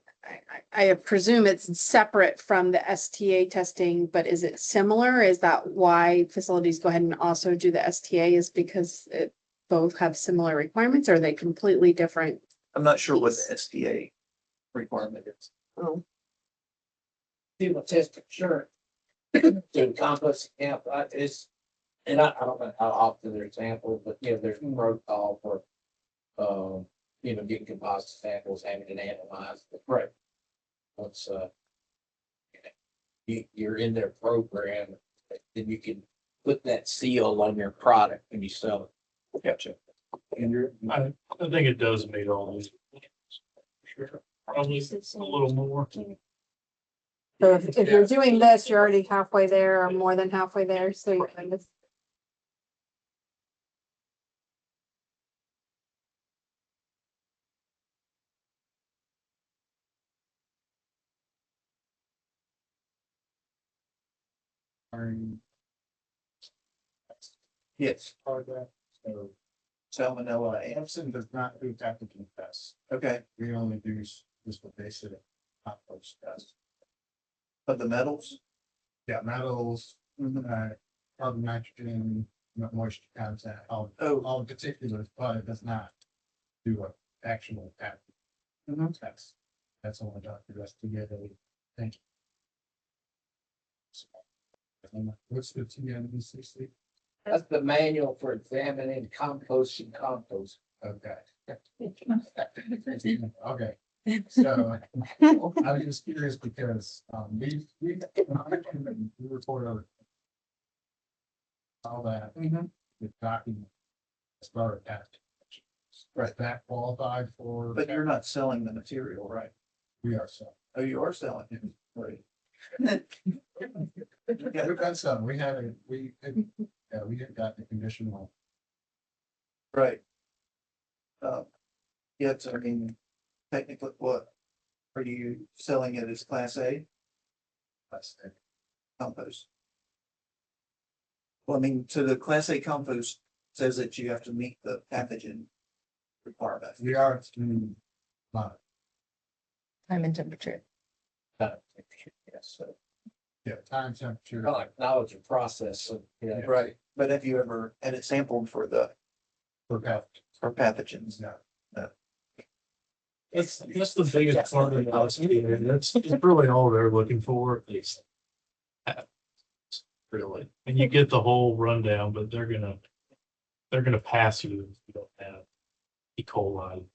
I presume it's separate from the STA testing, but is it similar? Is that why facilities go ahead and also do the STA, is because it both have similar requirements, or are they completely different? I'm not sure what the SDA requirement is. Oh, Do a test for sure. To compost camp, it's, and I don't know how often there's examples, but yeah, there's a protocol for, you know, getting composite samples, having it analyzed. Right. Once, you're in their program, then you can put that seal on your product when you sell it. Gotcha. And I think it does meet all these. Sure. Probably a little more. so if you're doing this, you're already halfway there or more than halfway there, so you're kind of. Yes. So Salmonella. Clemson does not do pathogen tests. Okay. We only do just what they said, compost test. Of the metals? Yeah, metals, carbon, nitrogen, moisture content, all the particulars, but it does not do an actual pathogen test. That's only Dr. Investigator. Thank you. What's the TNVCC? That's the manual for examining compost and compost. Okay. Okay, so I was just curious because we report over all that the document as far as that. Right, that qualified for. But you're not selling the material, right? We are selling. Oh, you are selling it, right? Yeah, we've got some. We haven't. We have got the conditional. Right. Yes, I mean, technically, what are you selling it as Class A? Class A compost. Well, I mean, so the Class A compost says that you have to meet the pathogen requirement. We are Time and temperature. Yes, so. Yeah, time, temperature. Like knowledge of process, so, yeah. Right, but have you ever had it sampled for pathogens? No. That's the biggest part of the that's really all they're looking for is. Really, and you get the whole rundown, but they're gonna pass you if you don't have E. coli.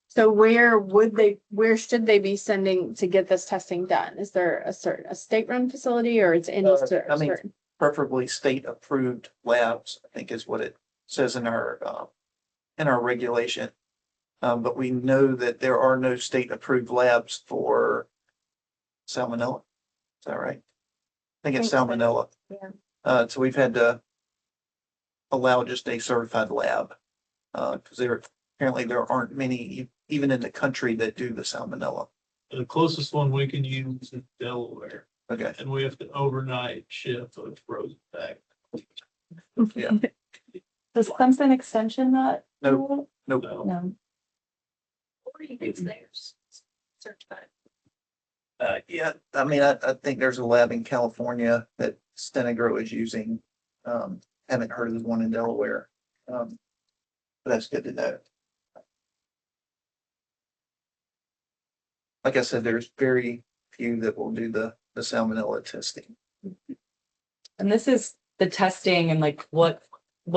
So where should they be sending to get this testing done? Is there a state-run facility, or it's in I mean, preferably state-approved labs, I think is what it says in our regulation. But we know that there are no state-approved labs for salmonella. Is that right? I think it's salmonella. Yeah. So we've had to allow just a certified lab. Because apparently there aren't many, even in the country, that do the salmonella. The closest one we can use is Delaware, Okay, and we have to overnight ship a frozen bag. yeah, Does Clemson Extension not? no, no. No. Or he gets theirs certified. Yeah, I mean, I think there's a lab in California that Stenagro is using. Haven't heard of the one in Delaware. But that's good to know. Like I said, there's very few that will do the salmonella testing. And this is the testing and like what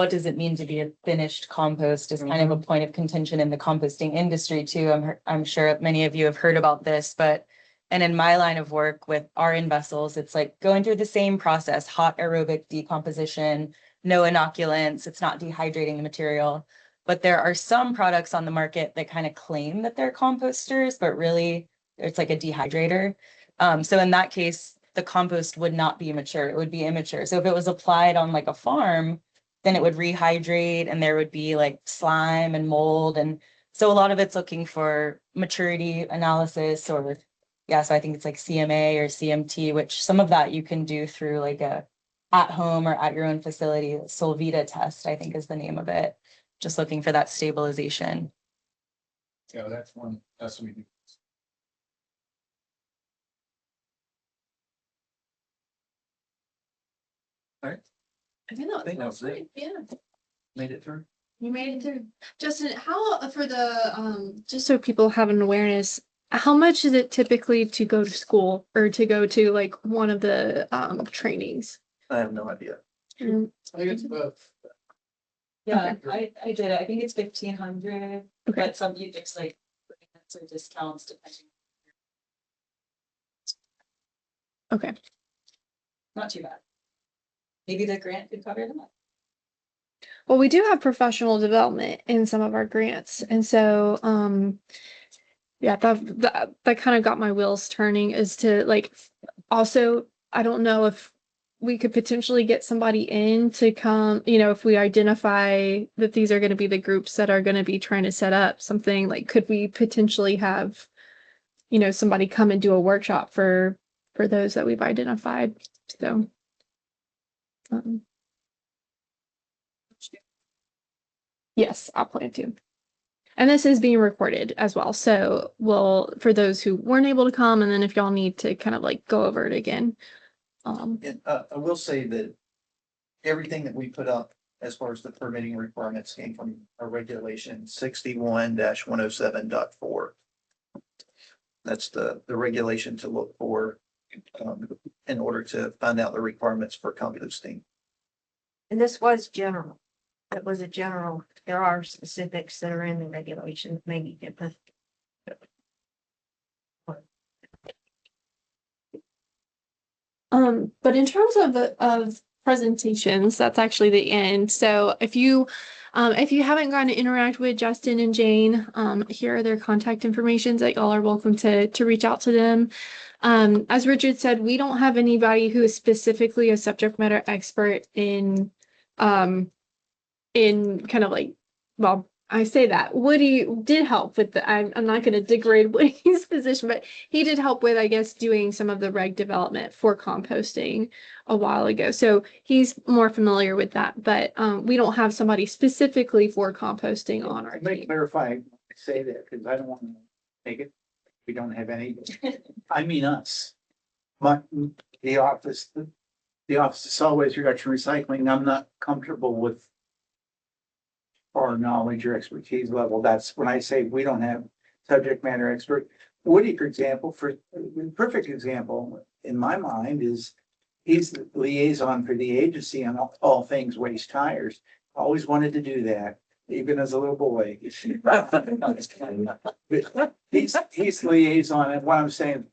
does it mean to be a finished compost is kind of a point of contention in the composting industry too. I'm sure many of you have heard about this, but and in my line of work with our in vessels, it's like going through the same process, hot aerobic decomposition, no inoculants, it's not dehydrating the material. But there are some products on the market that kind of claim that they're composters, but really it's like a dehydrator. So in that case, the compost would not be mature, it would be immature. So if it was applied on like a farm, then it would rehydrate and there would be like slime and mold. And so a lot of it's looking for maturity analysis or, yeah, so I think it's like CMA or CMT, which some of that you can do through like a at home or at your own facility. Solvita test, I think is the name of it. Just looking for that stabilization. Yeah, that's what we do. All right, I think that was it. Yeah, Made it through. you made it through. Justin, how for the Just so people have an awareness, how much is it typically to go to school or to go to like one of the trainings? I have no idea. Mm, I think it's about Yeah, I did it. I think it's 1,500, but some you there's like grants or discounts depending. Okay. Not too bad. Maybe the grant could cover them. Well, we do have professional development in some of our grants. And so, yeah, that kind of got my wheels turning is to like, also, I don't know if we could potentially get somebody in to come, if we identify that these are going to be the groups that are going to be trying to set up something, like, could we potentially have, somebody come and do a workshop for those that we've identified. So, yes, I'll plan to. And this is being recorded as well. So for those who weren't able to come, and then if y'all need to kind of like go over it again. I will say that everything that we put up as far as the permitting requirements came from a regulation 61-107.4. That's the regulation to look for in order to find out the requirements for composting. And this was general. It was a general. There are specifics that are in the regulations, maybe different. But in terms of presentations, that's actually the end. So if you haven't gotten to interact with Justin and Jane, here are their contact information that y'all are welcome to reach out to them. As Richard said, we don't have anybody who is specifically a subject matter expert in kind of like, well, I say that Woody did help with I'm not going to degrade Woody's position, but he did help with, I guess, doing some of the reg development for composting a while ago. So he's more familiar with that, but we don't have somebody specifically for composting on our Let me team. clarify, I say that because I don't want to make it, we don't have any, I mean us. The office of solid waste reduction recycling, I'm not comfortable with our knowledge or expertise level. That's when I say we don't have subject matter expert. Woody, for example, perfect example in my mind is he's the liaison for the agency on all things waste tires. Always wanted to do that, even as a little boy. He's liaison, and what I'm saying,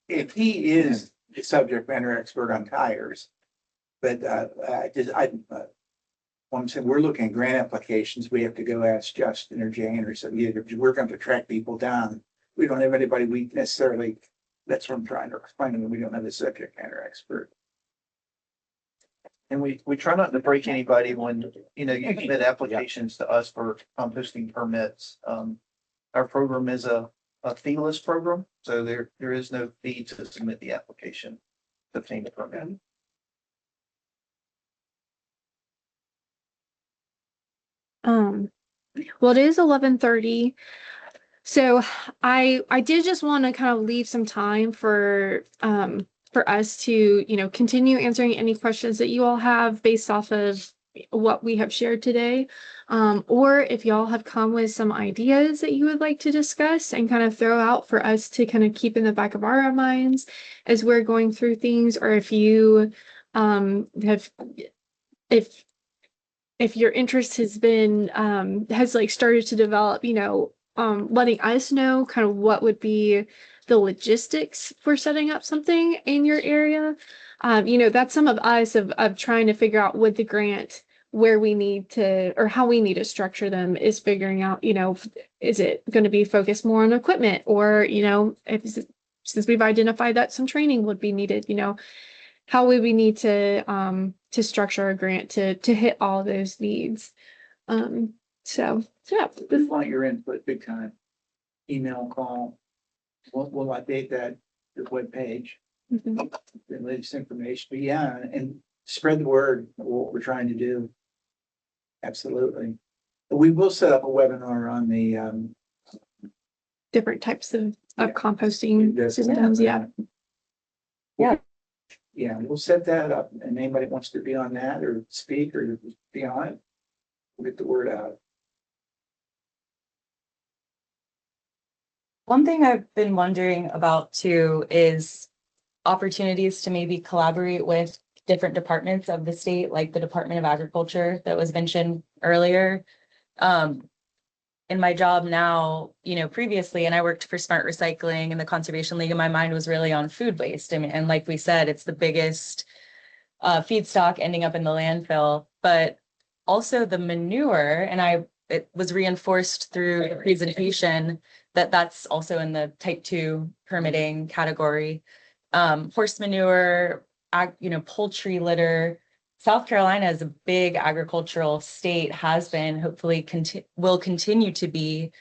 if he is the subject matter expert on tires, but I'm saying we're looking at grant applications. We have to go ask Justin or Jane or somebody. We're going to track people down. We don't have anybody we necessarily. That's what I'm trying to explain to them. We don't have a subject matter expert. And we try not to break anybody when, you know, you submit applications to us for composting permits. Our program is a feeless program, so there is no fee to submit the application to obtain the permit. Well, it is 11:30. So I did just want to kind of leave some time for us to, you know, continue answering any questions that you all have based off of what we have shared today. Or if y'all have come with some ideas that you would like to discuss and kind of throw out for us to kind of keep in the back of our minds as we're going through things, or if you have if your interest has been has like started to develop, you know, letting us know kind of what would be the logistics for setting up something in your area. You know, that's some of us of trying to figure out with the grant where we need to, or how we need to structure them, is figuring out, you know, is it going to be focused more on equipment, or, you know, if since we've identified that some training would be needed, you know, how would we need to structure a grant to hit all those needs. So yeah. We want your input big time. Email, call. We'll update that, the webpage, Mhm. the latest information. But yeah, and spread the word of what we're trying to do. Absolutely. We will set up a webinar on the Different types of composting Yes, systems, yeah. Yeah, we'll set that up, and anybody wants to be on that or speak or be on it, we'll get the word out. One thing I've been wondering about too is opportunities to maybe collaborate with different departments of the state, like the Department of Agriculture that was mentioned earlier. In my job now, you know, previously, and I worked for Smart Recycling and the Conservation League, and my mind was really on food waste. And like we said, it's the biggest feedstock ending up in the landfill, but also the manure. And it was reinforced through the presentation that that's also in the type 2 permitting category. Horse manure, you know, poultry litter. South Carolina is a big agricultural state, has been, hopefully will continue to be.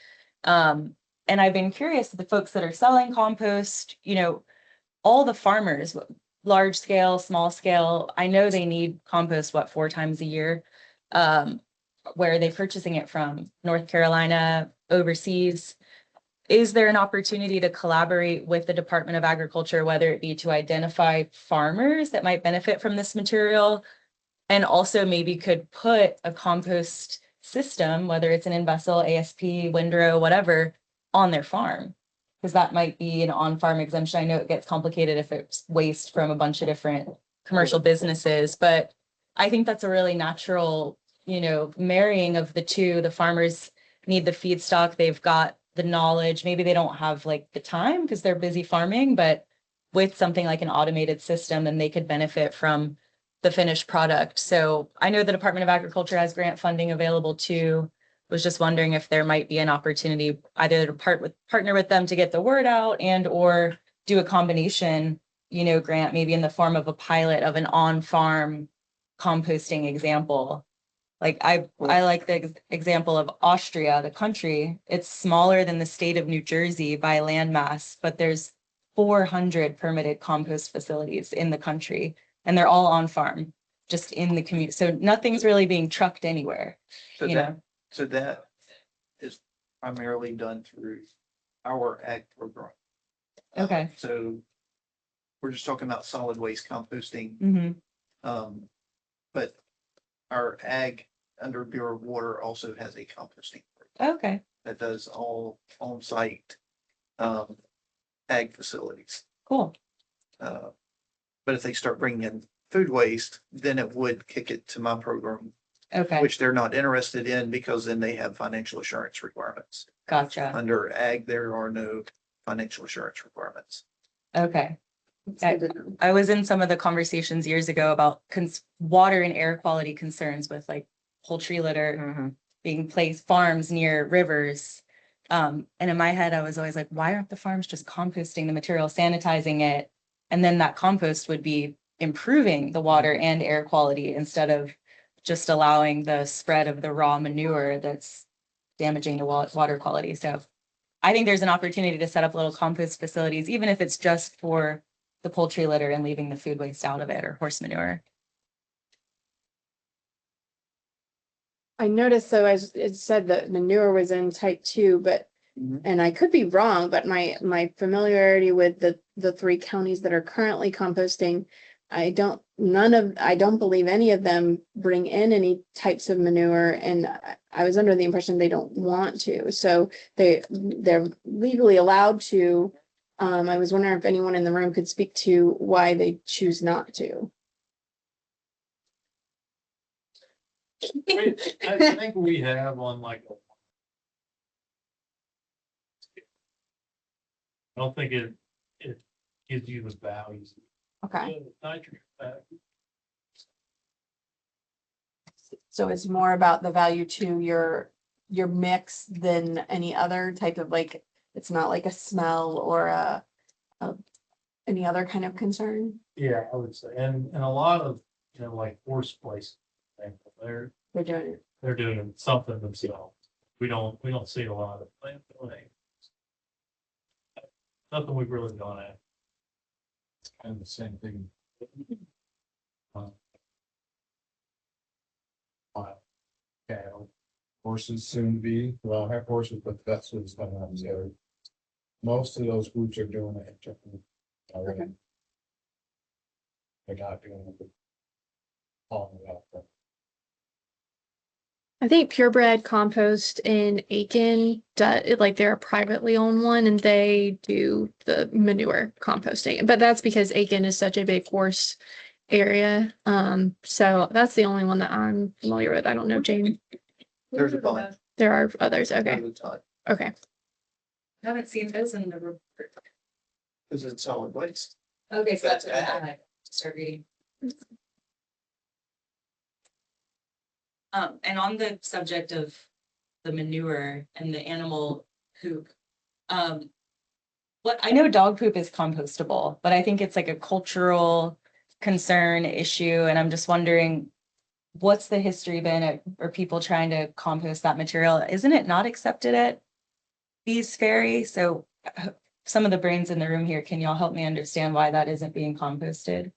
And I've been curious, the folks that are selling compost, you know, all the farmers, large scale, small scale, I know they need compost, 4 times a year. Where are they purchasing it from? North Carolina, overseas? Is there an opportunity to collaborate with the Department of Agriculture, whether it be to identify farmers that might benefit from this material, and also maybe could put a compost system, whether it's an in-vessel, ASP, windrow, whatever, on their farm? Because that might be an on-farm exemption. I know it gets complicated if it's waste from a bunch of different commercial businesses, but I think that's a really natural, you know, marrying of the two. The farmers need the feedstock, they've got the knowledge, maybe they don't have like the time because they're busy farming, but with something like an automated system, then they could benefit from the finished product. So I know the Department of Agriculture has grant funding available too. Was just wondering if there might be an opportunity either to partner with them to get the word out, and or do a combination, you know, grant maybe in the form of a pilot of an on-farm composting example. Like I like the example of Austria, the country. It's smaller than the state of New Jersey by land mass, but there's 400 permitted compost facilities in the country, and they're all on farm, just in the community. So nothing's really being trucked anywhere. So that is primarily done through our ag program. Okay. So we're just talking about solid waste composting. Mm-hmm. But our ag under Bureau of Water also has a composting program Okay. that does all on-site ag facilities. Cool. But if they start bringing in food waste, then it would kick it to my program. Okay. Which they're not interested in because then they have financial assurance requirements. Gotcha. Under ag, there are no financial assurance requirements. Okay. I was in some of the conversations years ago about water and air quality concerns with like poultry litter being placed farms near rivers. And in my head, I was always like, why aren't the farms just composting the material, sanitizing it? And then that compost would be improving the water and air quality instead of just allowing the spread of the raw manure that's damaging the water quality. So I think there's an opportunity to set up little compost facilities, even if it's just for the poultry litter and leaving the food waste out of it or horse manure. I noticed though, as it said that manure was in type 2, but and I could be wrong, but my familiarity with the 3 counties that are currently composting, I don't believe any of them bring in any types of manure, and I was under the impression they don't want to. So they're legally allowed to. I was wondering if anyone in the room could speak to why they choose not to. I think we have on like I don't think it gives you the values. Okay. Nitrogen value. So it's more about the value to your mix than any other type of, like, it's not like a smell or a any other kind of concern. Yeah, I would say, and a lot of, like horse places, they're doing something themselves. We don't see a lot of landfill. Nothing we've really gone at. It's kind of the same thing. Cattle, horses soon to be, well, I have horses, but that's what's going on there. Most of those groups are doing it. Already. Okay. They're not doing it. All of that. I think Purebred Compost in Aiken, like they're a privately owned one and they do the manure composting. But that's because Aiken is such a big horse area. So that's the only one that I'm familiar with. I don't know, Jane. There's a bunch. There are others. Okay. There's a ton. Okay. I haven't seen those in the report. Because it's solid waste. Okay, so that's what I start reading. And on the subject of the manure and the animal poop, what I know dog poop is compostable, but I think it's like a cultural concern issue. And I'm just wondering, what's the history been or people trying to compost that material? Isn't it not accepted at Bees Ferry? So some of the brains in the room here, can y'all help me understand why that isn't being composted?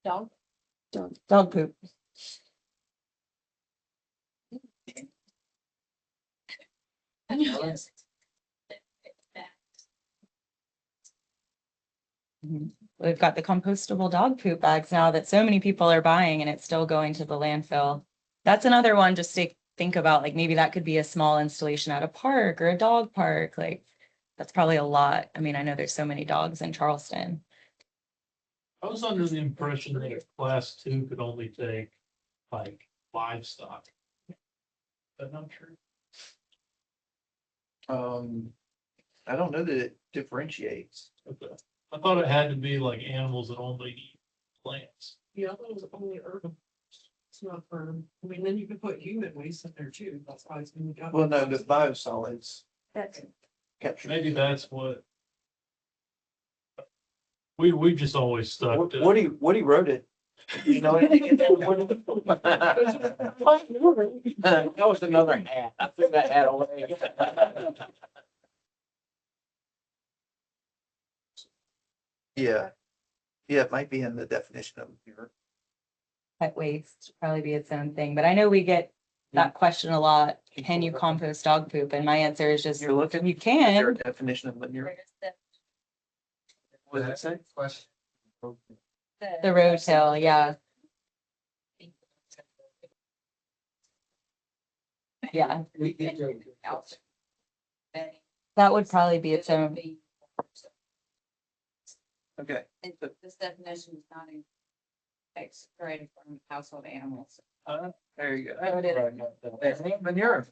Dog poop. Yes. We've got the compostable dog poop bags now that so many people are buying and it's still going to the landfill. That's another one just to think about, like maybe that could be a small installation at a park or a dog park. Like that's probably a lot. I mean, I know there's so many dogs in Charleston. I was under the impression that a class 2 could only take like livestock. But not true. I don't know that it differentiates. Okay. I thought it had to be like animals that only eat plants. Yeah, I thought it was only urban. It's not firm. I mean, then you could put human waste in there too. That's why it's been. Well, no, the biosolids. That's Captured. Maybe that's what. We just always stuck to. Woody wrote it. You know. That was another hat. I threw that hat away. Yeah. Yeah, it might be in the definition of manure. Pet waste should probably be its own thing, but I know we get that question a lot. Can you compost dog poop? And my answer is just, You're looking. you Is there a can. definition of manure? What does it say? Question. The roadkill, yeah. Yeah, that would probably be its own. Okay. This definition is not created from household animals. There you go. That's manure.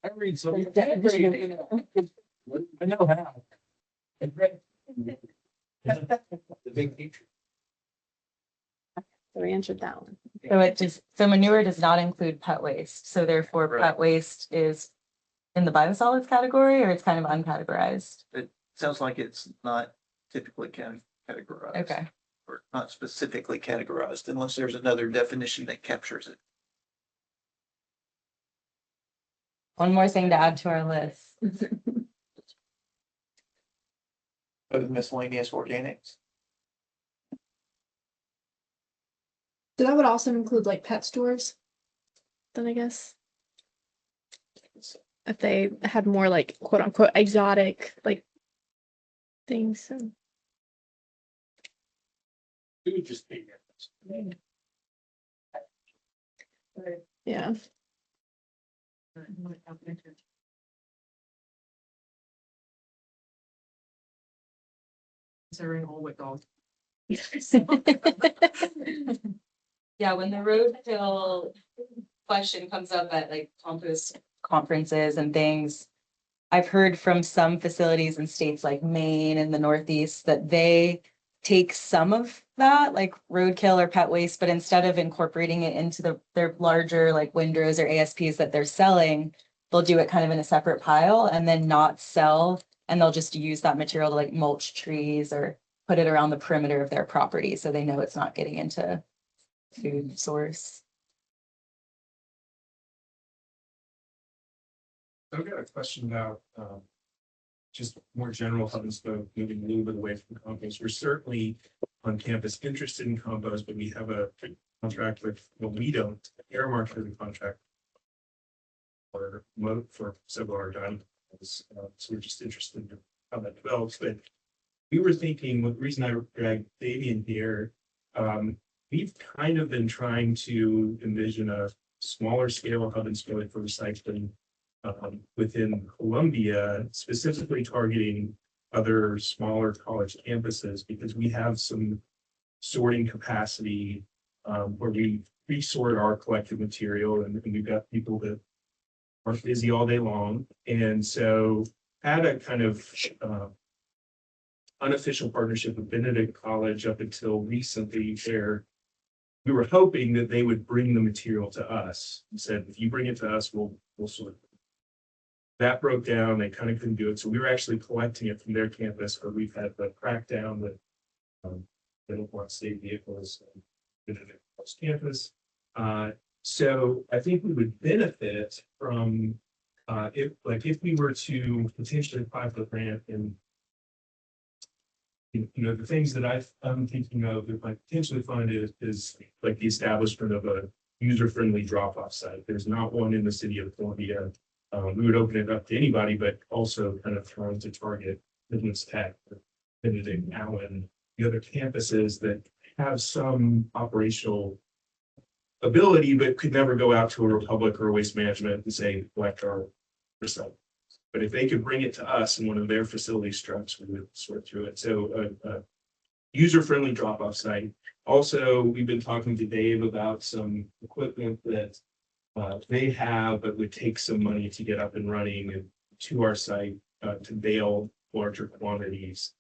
I read some. The definition I know how. The big teacher. So we answered that one. So manure does not include pet waste. So therefore Right. pet waste is in the biosolids category or it's kind of uncategorized. It sounds like it's not typically categorized. Okay. not specifically categorized unless there's another definition that captures it. One more thing to add to our list. Of miscellaneous organics. So that would also include like pet stores. Then I guess. If they had more like quote unquote exotic like things. So. It would just be. Yeah. Considering all with dogs. Yeah, when the roadkill question comes up at like compost conferences and things, I've heard from some facilities in states like Maine and the Northeast that they take some of that, like roadkill or pet waste, but instead of incorporating it into their larger like windrows or ASPs that they're selling, they'll do it kind of in a separate pile and then not sell, and they'll just use that material to like mulch trees or put it around the perimeter of their property so they know it's not getting into food source. I've got a question about just more general hub and spoke, moving a little bit away from compost. We're certainly on campus interested in compost, but we have a contract with, well, we don't, Aramark has a contract for several of our diamond. So we're just interested in how that develops. But we were thinking, the reason I dragged Fabian here, we've kind of been trying to envision a smaller scale hub and spoke for recycling within Columbia, specifically targeting other smaller college campuses, because we have some sorting capacity where we pre-sort our collected material, and we've got people that are busy all day long. And so had a kind of unofficial partnership with Benedict College up until recently, where we were hoping that they would bring the material to us and said, if you bring it to us, we'll sort it. That broke down, they kind of couldn't do it. So we were actually collecting it from their campus, where we've had the crackdown that they don't want state vehicles across campus. So I think we would benefit from if we were to potentially apply for the grant, and the things that I'm thinking of that might potentially fund is like the establishment of a user-friendly drop-off site. There's not one in the city of Columbia. We would open it up to anybody, but also kind of trying to target Midlands Tech, Benedict, Allen, the other campuses that have some operational ability, but could never go out to a Republic or a Waste Management and say, collect our recycling. But if they could bring it to us in one of their facility structures, we would sort through it. So a user-friendly drop-off site. Also, we've been talking to Dave about some equipment that they have, but would take some money to get up and running and to our site to bale larger quantities.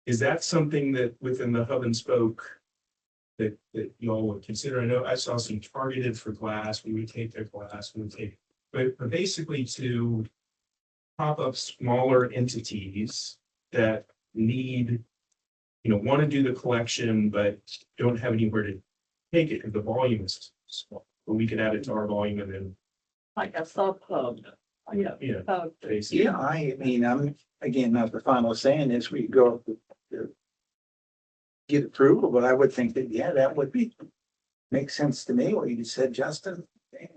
Is that something that within the hub and spoke that y'all would consider? I know I saw some targeted for glass. We would take their glass. We would take, but basically to pop up smaller entities that need, want to do the collection, but don't have anywhere to take it because the volume is small. But we could add it to our volume and then. Like a sub hub. Yeah. Basically. Yeah, I mean, I'm, again, not the final saying this, we go to get approval, but I would think that, yeah, that would make sense to me, what you just said, Justin.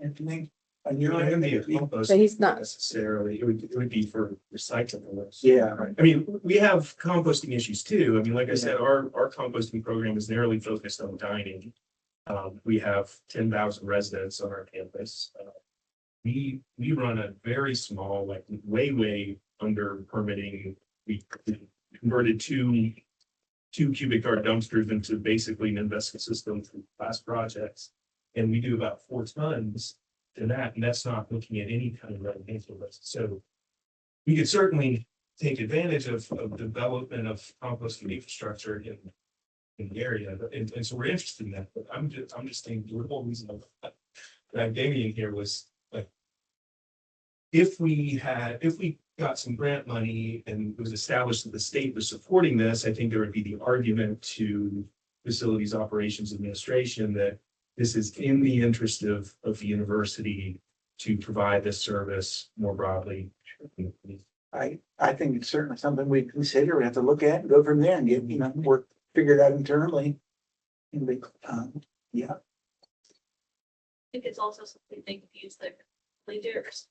Anything on your end? But he's not Necessarily, it would be for recycling. Yeah. I mean, we have composting issues too. I mean, like I said, our composting program is narrowly focused on dining. We have 10,000 residents on our campus. We run a very small, like way under permitting. We converted two cubic yard dumpsters into basically an investment system for past projects. And we do about 4 tons to that, and that's not looking at any kind of residential list. So we could certainly take advantage of development of composting infrastructure in the area, and so we're interested in that. But I'm just thinking the whole reason of that Damien here was like, if we got some grant money and it was established that the state was supporting this, I think there would be the argument to facilities operations administration that this is in the interest of the university to provide this service more broadly. I think it's certainly something we consider, we have to look at and go from there and get, work, figure it out internally. And we, yeah, I think it's also something they can use their leaders.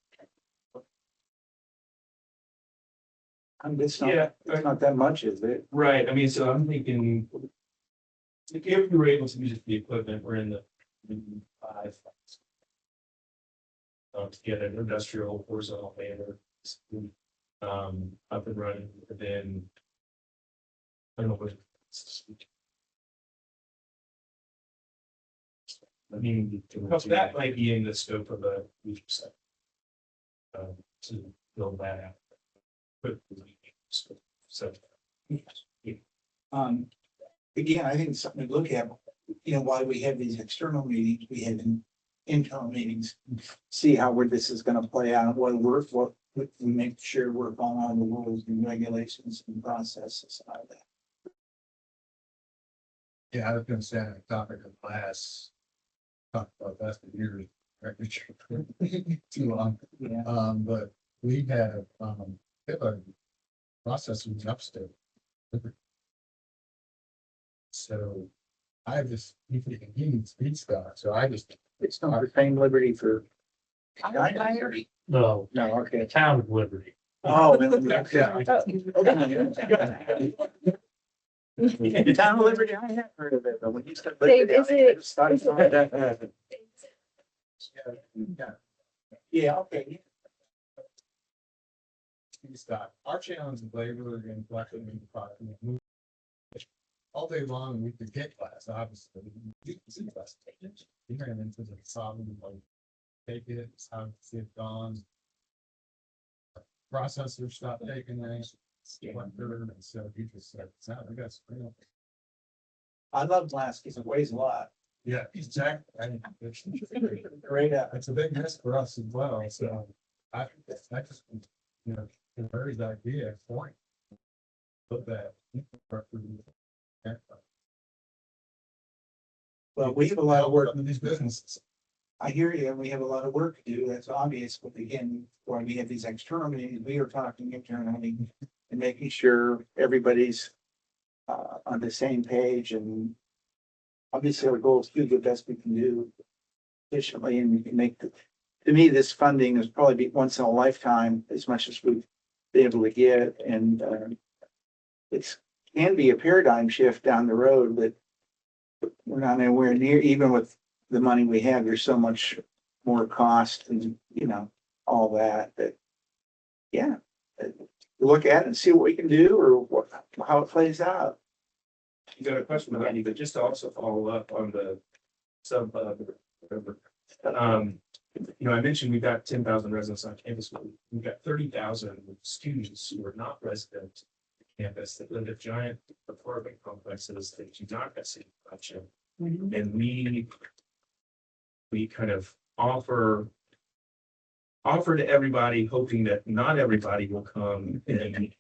it's Yeah. it's not that much, is it? Right, I mean, so I'm thinking. If we were able to use the equipment, we're in the five. To get an industrial horizontal layer. Up and running, and then. I don't know what. I mean, that might be in the scope of a future site. To build that out. But. So. Again, I think it's something to look at, why we have these external meetings, we have internal meetings. See how this is gonna play out, what we make sure we're following the rules and regulations and processes out of that. Yeah, I was gonna say, on the topic of class. Talked about that for years, right? Too long. Yeah. But we have a processors upstairs. So I have this, he needs feedstock, so I just. It's not the same liberty for. No, No, okay. the town of Liberty. Oh. Yeah. Town of Liberty, I have heard of it, but when you said. Dave, is it- Yeah, okay. Feedstock. Our challenge with labor and collecting the product. All day long, we could get glass, obviously. You can see glass. We ran into the problem, like, take it, it's how to see it gone. Processor stopped taking it. And so he just said, "It's not, we got spring." I love glass because it weighs a lot. Yeah, exactly. I mean, it's Great. it's a big risk for us as well, so I just, where is that idea point? Put that. Well, we have a lot of work. In these businesses. I hear you, and we have a lot of work to do, that's obvious, but again, when we have these external meetings, we are talking internally and making sure everybody's on the same page, and obviously our goal is to do the best we can do efficiently and to me, this funding is probably be once in a lifetime as much as we've been able to get, and it's can be a paradigm shift down the road, but we're not anywhere near, even with the money we have, there's so much more cost and, all that, yeah. Look at it and see what we can do or how it plays out. You got a question about me, but just to also follow up on the sub, I mentioned we've got 10,000 residents on campus. We've got 30,000 students who are not resident campus that live at giant apartment complexes that do not have city collection. And we kind of offer to everybody, hoping that not everybody will come and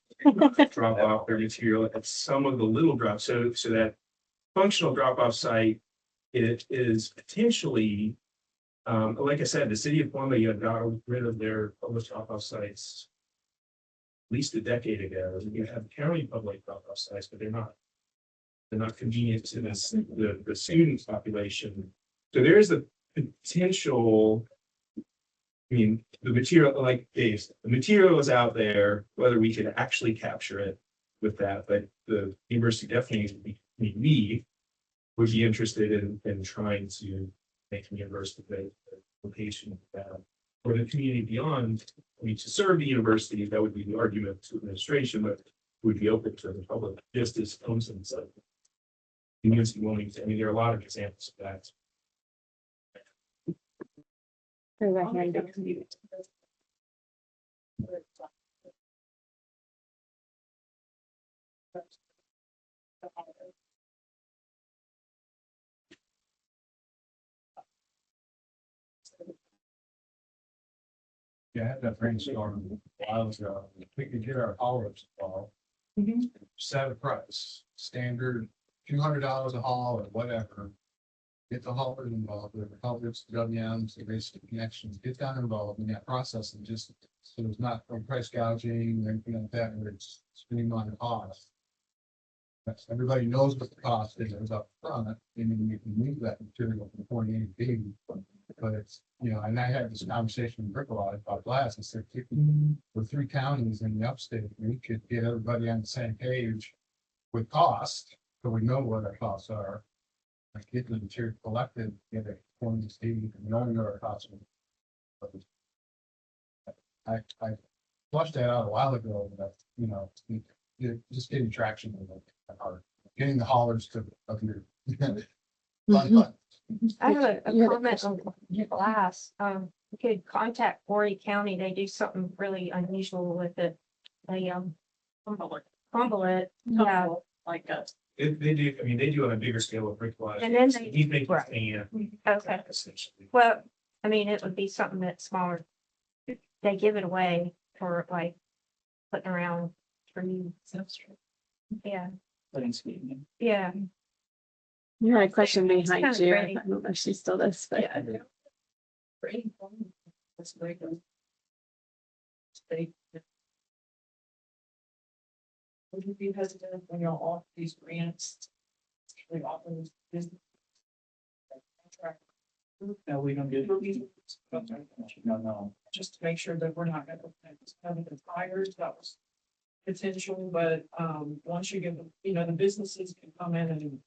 drop off their material at some of the little drops. So that functional drop-off site, it is potentially, like I said, the city of Columbia got rid of their public drop-off sites at least a decade ago. You have county public drop-off sites, but they're not convenient to the student population. So there is the potential. I mean, the material, like Dave said, the material is out there, whether we can actually capture it with that, but the university definitely, we would be interested in trying to make the university the location for the community beyond. I mean, to serve the university, that would be the argument to administration, but would be open to the public, just as Thompson said. University Wilmington, I mean, there are a lot of examples of that. Yeah, I had that brainstorm a while ago. We could get our haulers involved. Set a price, standard $200 a haul or whatever. Get the haulers involved, the haulers, WMs, the basic connections, get them involved in that process and just, so there's not no price gouging or anything like that, where it's streamlined cost. Everybody knows what the cost is up front, and then you can move that material from point A to B. But it's, you know, and I had this conversation with Rick a lot about glass. I said, with 3 counties in the upstate, we could get everybody on the same page with cost, so we know what our costs are. Like get the material collected, get it from the state, and knowing what our costs are. I flushed that out a while ago, but you know, just getting traction with it, hard. Getting the haulers to agree. Fun. I have a comment on glass. You could contact Horry County. They do something really unusual with it. They crumble it. Yeah. Like a. They do, I mean, they do on a bigger scale of brick wise. And then they. He's making Right. Okay. essentially. Well, I mean, it would be something that's smaller. They give it away for like putting around trees. Yeah. Landscaping. Yeah. You had a question behind kinda you. pretty. I don't know if she still does, but. Yeah. Pretty. That's very good. They. Would you be hesitant when you're off these grants? Actually offer this business. Contract. No, we don't do. No. Just to make sure that we're not gonna have the tires, that was potential, but once you get, the businesses can come in and,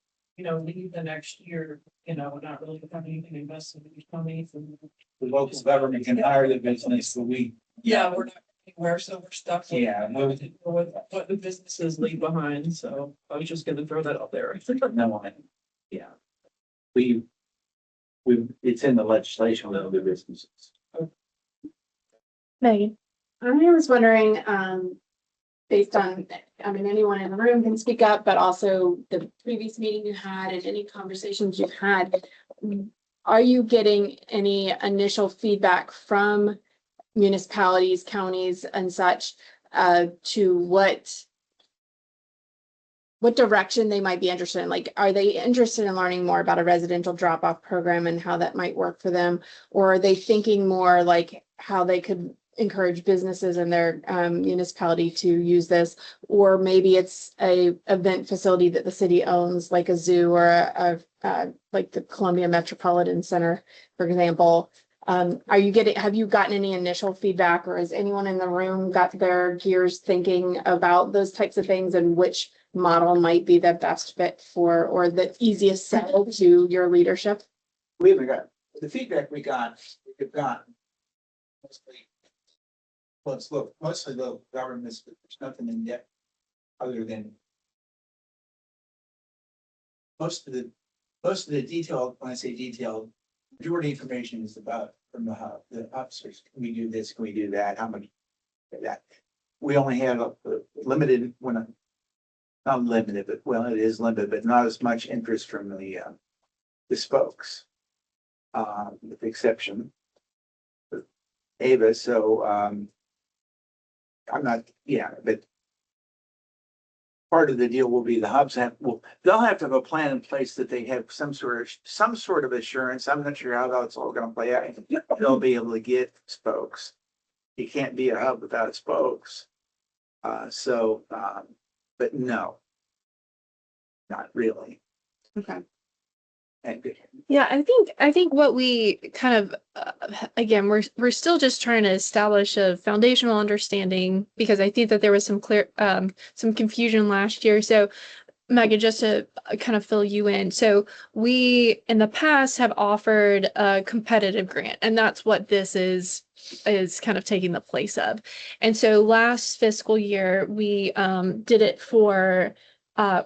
leave the next year, not really have anything invested in these companies and. The local government can hire the business, but we. Yeah, we're not anywhere, so we're stuck. Yeah, no. With what the businesses leave behind, so I was just gonna throw that out there. No, Yeah. we, it's in the legislation with other businesses. Megan, I was wondering, based on, anyone in the room can speak up, but also the previous meeting you had and any conversations you've had. Are you getting any initial feedback from municipalities, counties and such, to what direction they might be interested in? Like, are they interested in learning more about a residential drop-off program and how that might work for them? Or are they thinking more like how they could encourage businesses in their municipality to use this? Or maybe it's a event facility that the city owns, like a zoo or a like the Columbia Metropolitan Center, for example. Have you gotten any initial feedback, or has anyone in the room got their gears thinking about those types of things and which model might be the best fit for, or the easiest sell to your leadership? We haven't got, the feedback we've gotten mostly. Well, it's mostly local governments, but there's nothing in depth other than. Most of the detailed, when I say detailed, majority information is about from the hub, the officers. Can we do this? Can we do that? How much? That we only have a limited, not limited, but well, it is limited, but not as much interest from the spokes, with the exception of Ava. So I'm not, but part of the deal will be the hubs they'll have to have a plan in place that they have some sort of assurance. I'm not sure how that's all going to play out. They'll be able to get spokes. You can't be a hub without spokes. But no, not really. Okay. Yeah, I think what we kind of again, we're still just trying to establish a foundational understanding, because I think that there was some confusion last year. So Megan, just to kind of fill you in. So we in the past have offered a competitive grant, and that's what this is kind of taking the place of. And so last fiscal year we did it for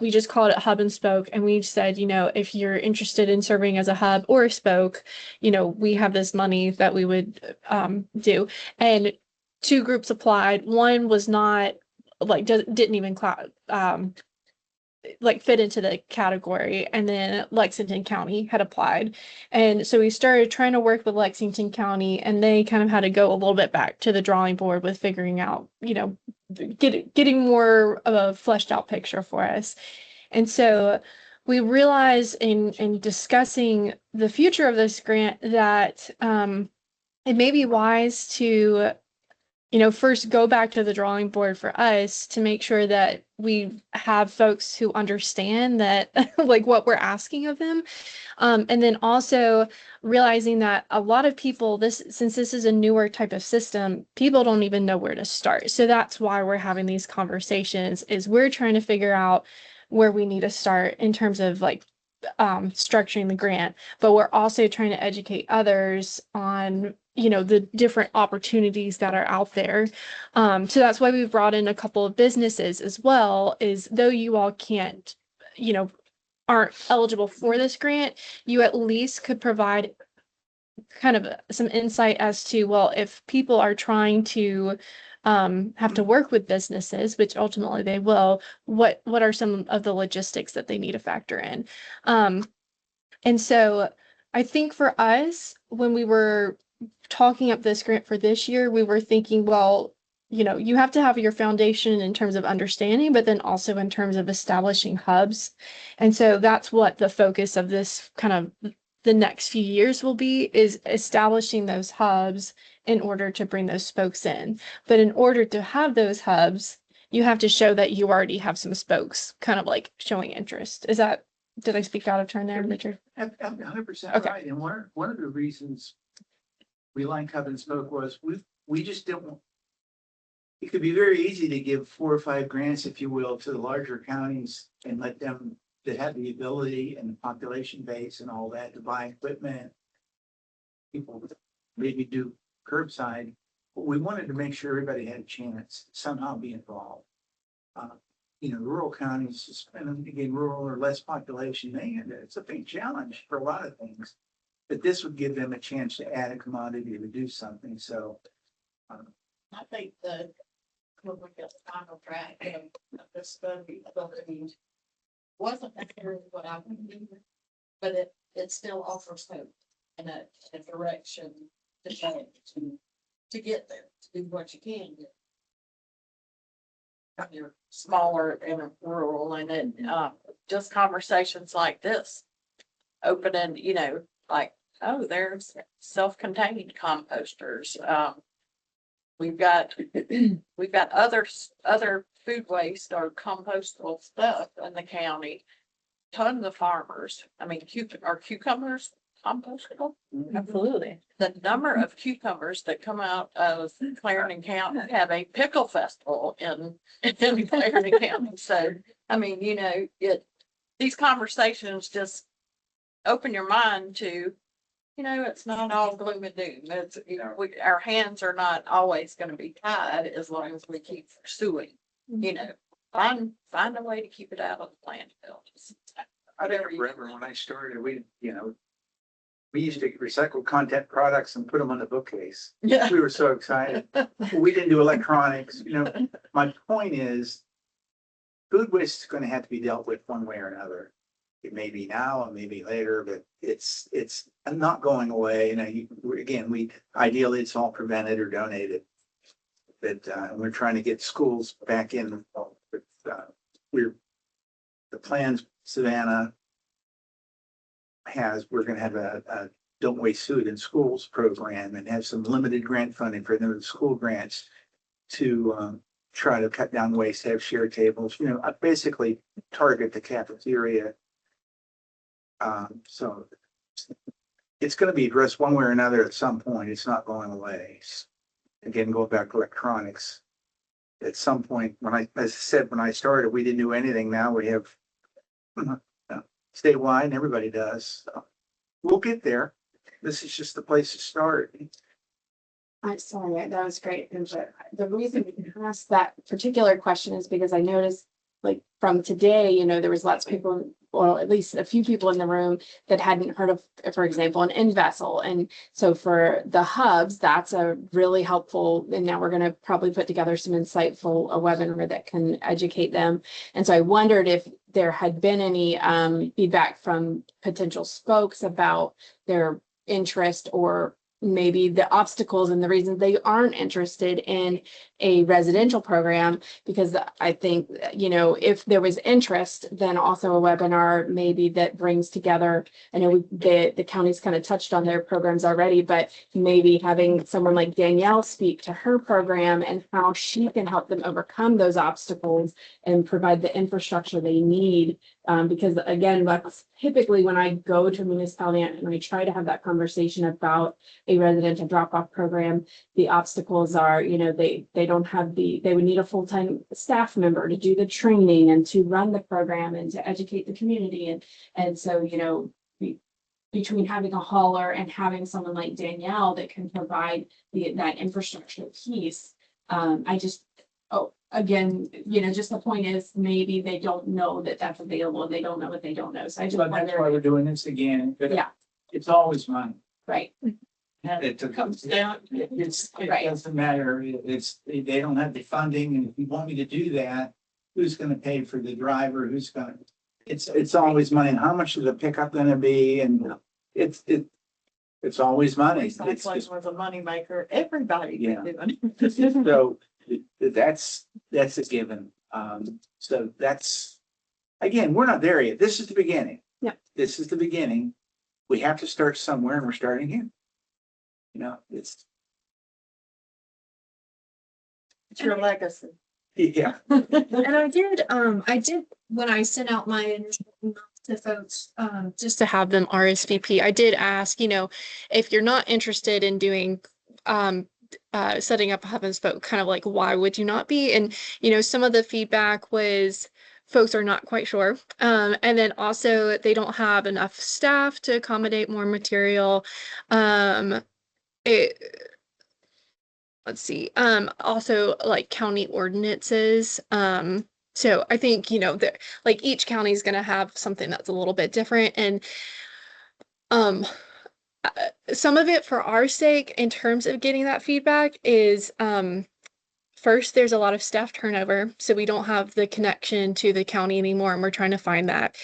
we just called it hub and spoke, and we said, if you're interested in serving as a hub or a spoke, we have this money that we would do. And 2 groups applied. One was not didn't even like fit into the category, and then Lexington County had applied. And so we started trying to work with Lexington County, and they kind of had to go a little bit back to the drawing board with figuring out, you know, getting more of a fleshed out picture for us. And so we realized in discussing the future of this grant that it may be wise to, you know, first go back to the drawing board for us to make sure that we have folks who understand that, like what we're asking of them. And then also realizing that a lot of people, since this is a newer type of system, people don't even know where to start. So that's why we're having these conversations, is we're trying to figure out where we need to start in terms of like structuring the grant, but we're also trying to educate others on, you know, the different opportunities that are out there. So that's why we've brought in a couple of businesses as well, is though you all can't, you know, aren't eligible for this grant, you at least could provide kind of some insight as to, well, if people are trying to have to work with businesses, which ultimately they will, what are some of the logistics that they need to factor in? And so I think for us, when we were talking up this grant for this year, we were thinking, well, you know, you have to have your foundation in terms of understanding, but then also in terms of establishing hubs. And so that's what the focus of this kind of the next few years will be, is establishing those hubs in order to bring those spokes in. But in order to have those hubs, you have to show that you already have some spokes kind of like showing interest. Did I speak out of turn there, Richard? 100% Okay. right. And one of the reasons we like hub and spoke was we just didn't. It could be very easy to give 4 or 5 grants, if you will, to the larger counties and let them that have the ability and the population base and all that to buy equipment. People maybe do curbside, but we wanted to make sure everybody had a chance to somehow be involved. You know, rural counties, and again, rural or less population, it's a big challenge for a lot of things. But this would give them a chance to add a commodity to do something. So I think when we get the final draft of this study, wasn't necessarily what I would do, but it still offers hope and a direction to get there, to do what you can do. You're smaller and rural, and then just conversations like this, opening, you know, like, oh, there's self-contained composters. We've got other food waste or compostable stuff in the county. Tons of farmers. I mean, are cucumbers compostable? Absolutely. The number of cucumbers that come out of Clarendon County have a pickle festival in Clarendon County. So, I mean, you know, these conversations just open your mind to, you know, it's not all gloom and doom. It's, you know, our hands are not always going to be tied as long as we keep pursuing, you know, find a way to keep it out of the landfill. I remember when I started, we used to recycle content products and put them on the bookcase. Yeah. We were so excited. We didn't do electronics. You know, my point is, food waste is going to have to be dealt with one way or another. It may be now and maybe later, but it's not going away. And again, ideally it's all prevented or donated. But we're trying to get schools back in. The plans Savannah has, we're going to have a Don't Waste Food in Schools program and have some limited grant funding for the school grants to try to cut down waste, have share tables, you know, basically target the cafeteria. So it's going to be addressed one way or another at some point. It's not going away. Again, going back to electronics. At some point, as I said, when I started, we didn't do anything. Now we have statewide, and everybody does. So we'll get there. This is just the place to start. I'm sorry, that was great. And the reason we asked that particular question is because I noticed, like, from today, you know, there was lots of people well, at least a few people in the room that hadn't heard of, for example, an InVessel. And so for the hubs, that's a really helpful, and now we're going to probably put together some insightful a webinar that can educate them. And so I wondered if there had been any feedback from potential spokes about their interest, or maybe the obstacles and the reasons they aren't interested in a residential program. Because I think, you know, if there was interest, then also a webinar maybe that brings together, I know the county's kind of touched on their programs already, but maybe having someone like Danielle speak to her program and how she can help them overcome those obstacles and provide the infrastructure they need. Because again, that's typically when I go to a municipality and I try to have that conversation about a residential drop-off program, the obstacles are, you know, they don't have they would need a full-time staff member to do the training and to run the program and to educate the community. And so, you know, between having a hauler and having someone like Danielle that can provide that infrastructure piece, again, you know, just the point is maybe they don't know that that's available and they don't know what they don't know. So I just But that's why we're doing this again. But yeah, it's always money. right. It comes down, it Right. doesn't matter. They don't have the funding. And if you want me to do that, who's gonna pay for the driver? Who's gonna, it's always money. And how much is the pickup gonna be? And it's always money. It's Recycling just, was a moneymaker. Everybody Yeah. could do it. so that's a given. So that's, again, we're not there yet. This is the beginning. Yeah. This is the beginning. We have to start somewhere, and we're starting here. You know, it's your legacy. yeah. And I did, when I sent out my initial email to folks, just to have them RSVP, I did ask, you know, if you're not interested in doing, setting up a hub and spoke, kind of like, why would you not be? And, you know, some of the feedback was folks are not quite sure. And then also they don't have enough staff to accommodate more material. Let's see, also like county ordinances. So I think, you know, that like each county is going to have something that's a little bit different. And some of it for our sake in terms of getting that feedback is first, there's a lot of staff turnover, so we don't have the connection to the county anymore, and we're trying to find that.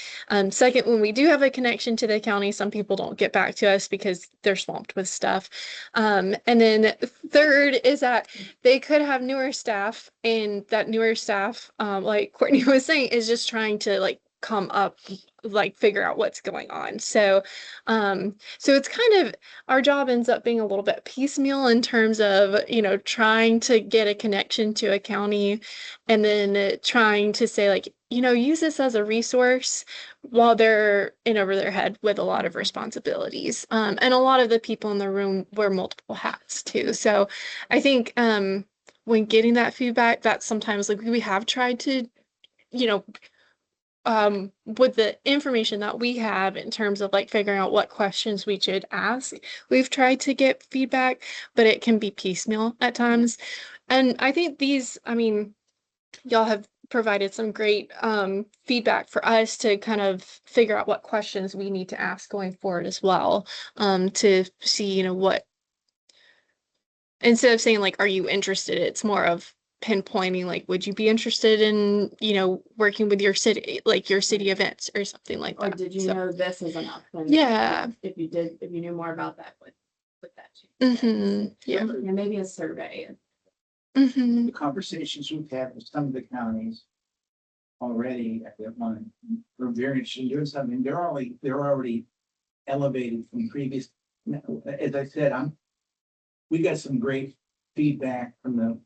Second, when we do have a connection to the county, some people don't get back to us because they're swamped with stuff. And then third is that they could have newer staff, and that newer staff, like Courtney was saying, is just trying to like come up, like figure out what's going on. So it's kind of, our job ends up being a little bit piecemeal in terms of, you know, trying to get a connection to a county and then trying to say like, you know, use this as a resource while they're in over their head with a lot of responsibilities. And a lot of the people in the room wear multiple hats too. So I think when getting that feedback, that's sometimes like we have tried to, you know, with the information that we have in terms of like figuring out what questions we should ask, we've tried to get feedback, but it can be piecemeal at times. And I think these, I mean, y'all have provided some great feedback for us to kind of figure out what questions we need to ask going forward as well, to see, you know, what, instead of saying like, are you interested? It's more of pinpointing like, would you be interested in, you know, working with your city, like your city events or something like Or that. did you So, know this is an option? yeah. If you did, if you knew more about that, with that. Yeah. Yeah, maybe a survey. The conversations we've had with some of the counties already at that one, we're very interested in doing something. They're already elevated from previous. As I said, we got some great feedback from the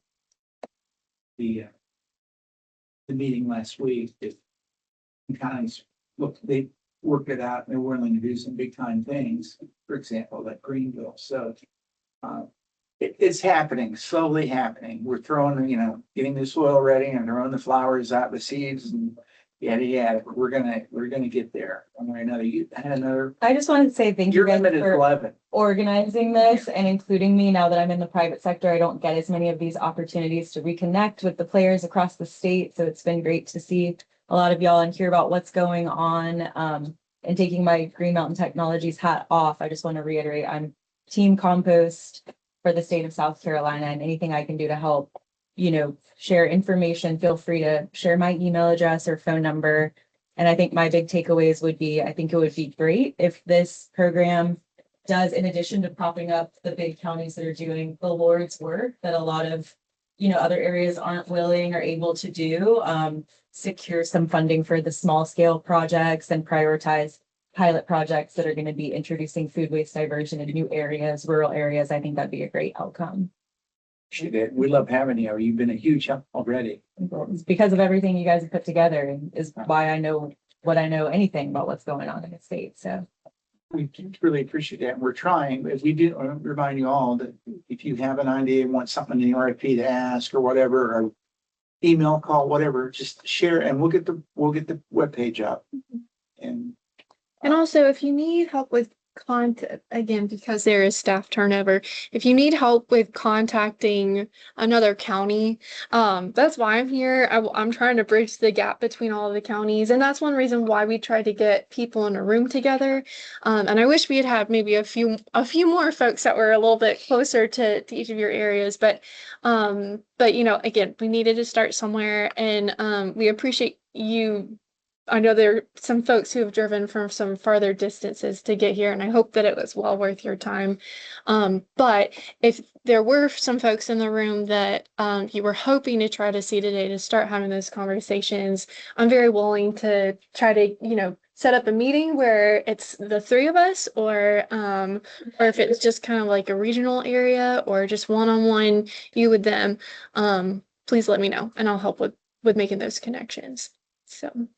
meeting last week. If counties look, they worked it out and they're willing to do some big time things, for example, like Greenville. So it's happening, slowly happening. We're throwing, you know, getting the soil ready and throwing the flowers out, the seeds, and yada. We're gonna get there. One way or another. You had another. I just wanted to say thank you Your guys limit is for 11. organizing this and including me. Now that I'm in the private sector, I don't get as many of these opportunities to reconnect with the players across the state. So it's been great to see a lot of y'all and hear about what's going on. And taking my Green Mountain Technologies hat off, I just want to reiterate, I'm Team Compost for the state of South Carolina, and anything I can do to help, share information, feel free to share my email address or phone number. And I think my big takeaways would be, I think it would be great if this program does, in addition to propping up the big counties that are doing the Lord's work that a lot of, other areas aren't willing or able to do, secure some funding for the small scale projects and prioritize pilot projects that are going to be introducing food waste diversion in new areas, rural areas. I think that'd be a great outcome. We love having you. You've been a huge help already. It's because of everything you guys have put together and is why I know what I know anything about what's going on in the state. So We really appreciate that. We're trying, if we do, remind you all that if you have an idea, want something in the RFP to ask or whatever, or email, call, whatever, just share and we'll get the webpage up. And also, if you need help with content, again, because there is staff turnover, if you need help with contacting another county, that's why I'm here. I'm trying to bridge the gap between all of the counties. And that's one reason why we try to get people in a room together. And I wish we had had maybe a few more folks that were a little bit closer to each of your areas. But again, we needed to start somewhere, and we appreciate you. I know there are some folks who have driven from some farther distances to get here, and I hope that it was well worth your time. But if there were some folks in the room that you were hoping to try to see today to start having those conversations, I'm very willing to try to, set up a meeting where it's the three of us, or if it's just kind of like a regional area or just one-on-one, you with them, please let me know and I'll help with making those connections. So.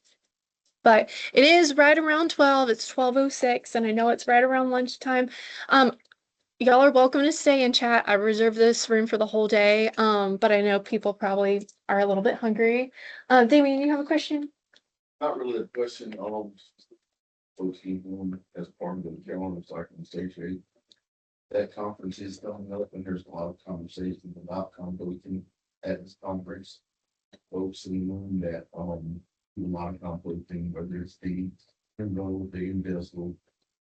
But it is right around 12. It's 12:06, and I know it's right around lunchtime. Y'all are welcome to stay and chat. I reserved this room for the whole day. But I know people probably are a little bit hungry. Damien, you have a question? Not really a question, folks keep doing as part of the calendar, so I can associate. That conference is coming up and there's a lot of conversations about composting at this conference. Folks in the room that, do a lot of composting, whether it's the enrolled, the invisible,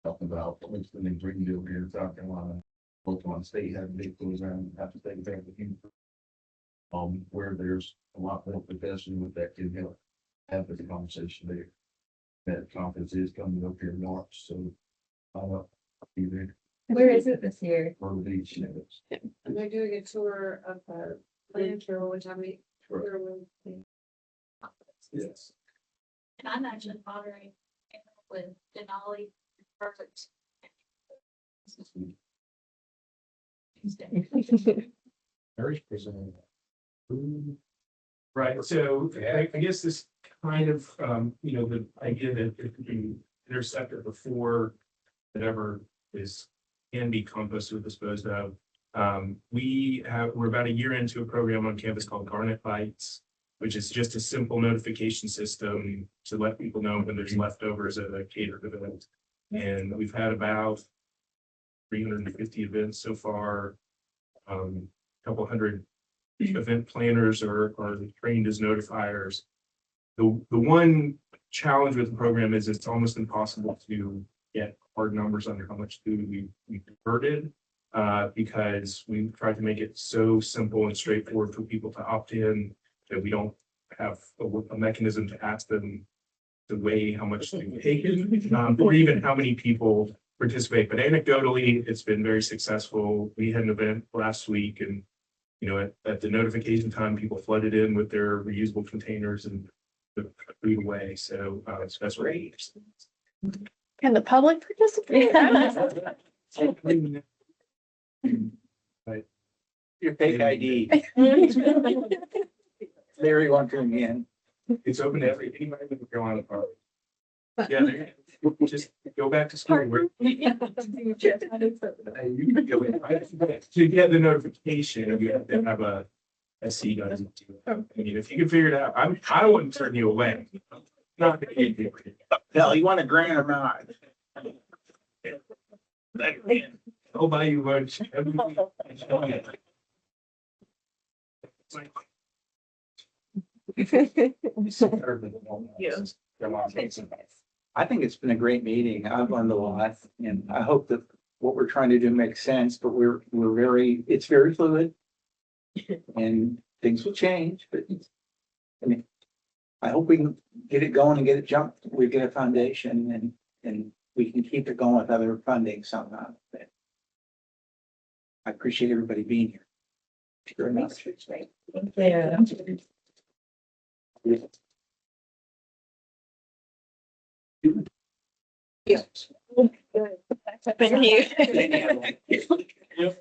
talking about Winston and Greenville here in South Carolina. Oklahoma State has a big program, have to take back with you. Where there's a lot more profession with that can help have the conversation there. That conference is coming up here in March, so I'll be there. Where is it this year? For the beach. Am I doing a tour of Land Carroll, which I mean, Yes. And I'm actually moderating with Denali. Perfect. Mary's presenting. Right, so I guess this kind of, the idea that it could be intercepted before whatever can be composted or disposed of. We're about a year into a program on campus called Garnet Bites, which is just a simple notification system to let people know when there's leftovers at a catered event. And we've had about 350 events so far. A couple hundred event planners are trained as notifiers. The one challenge with the program is it's almost impossible to get hard numbers on how much food we converted, because we tried to make it so simple and straightforward for people to opt in that we don't have a mechanism to ask them to weigh how much they've taken, or even how many people participate. But anecdotally, it's been very successful. We had an event last week, and at the notification time, people flooded in with their reusable containers and took food away. So that's great. Can the public participate? Right. Your fake ID. Larry wants to again. It's open to anybody with a Carolina Park. Yeah, just go back to school. You can go in. To get the notification, you have to have a seat on it. I mean, if you can figure it out, I wouldn't turn you away. Not Hell, you want a grant or not? I'll buy you lunch every week. I think it's been a great meeting. I've learned a lot and I hope that what we're trying to do makes sense, but it's very fluid. And things will change, but I mean, I hope we can get it going and get it jumped. We get a foundation and we can keep it going with other funding somehow. But I appreciate everybody being here. Very much. Thank you. Thank you.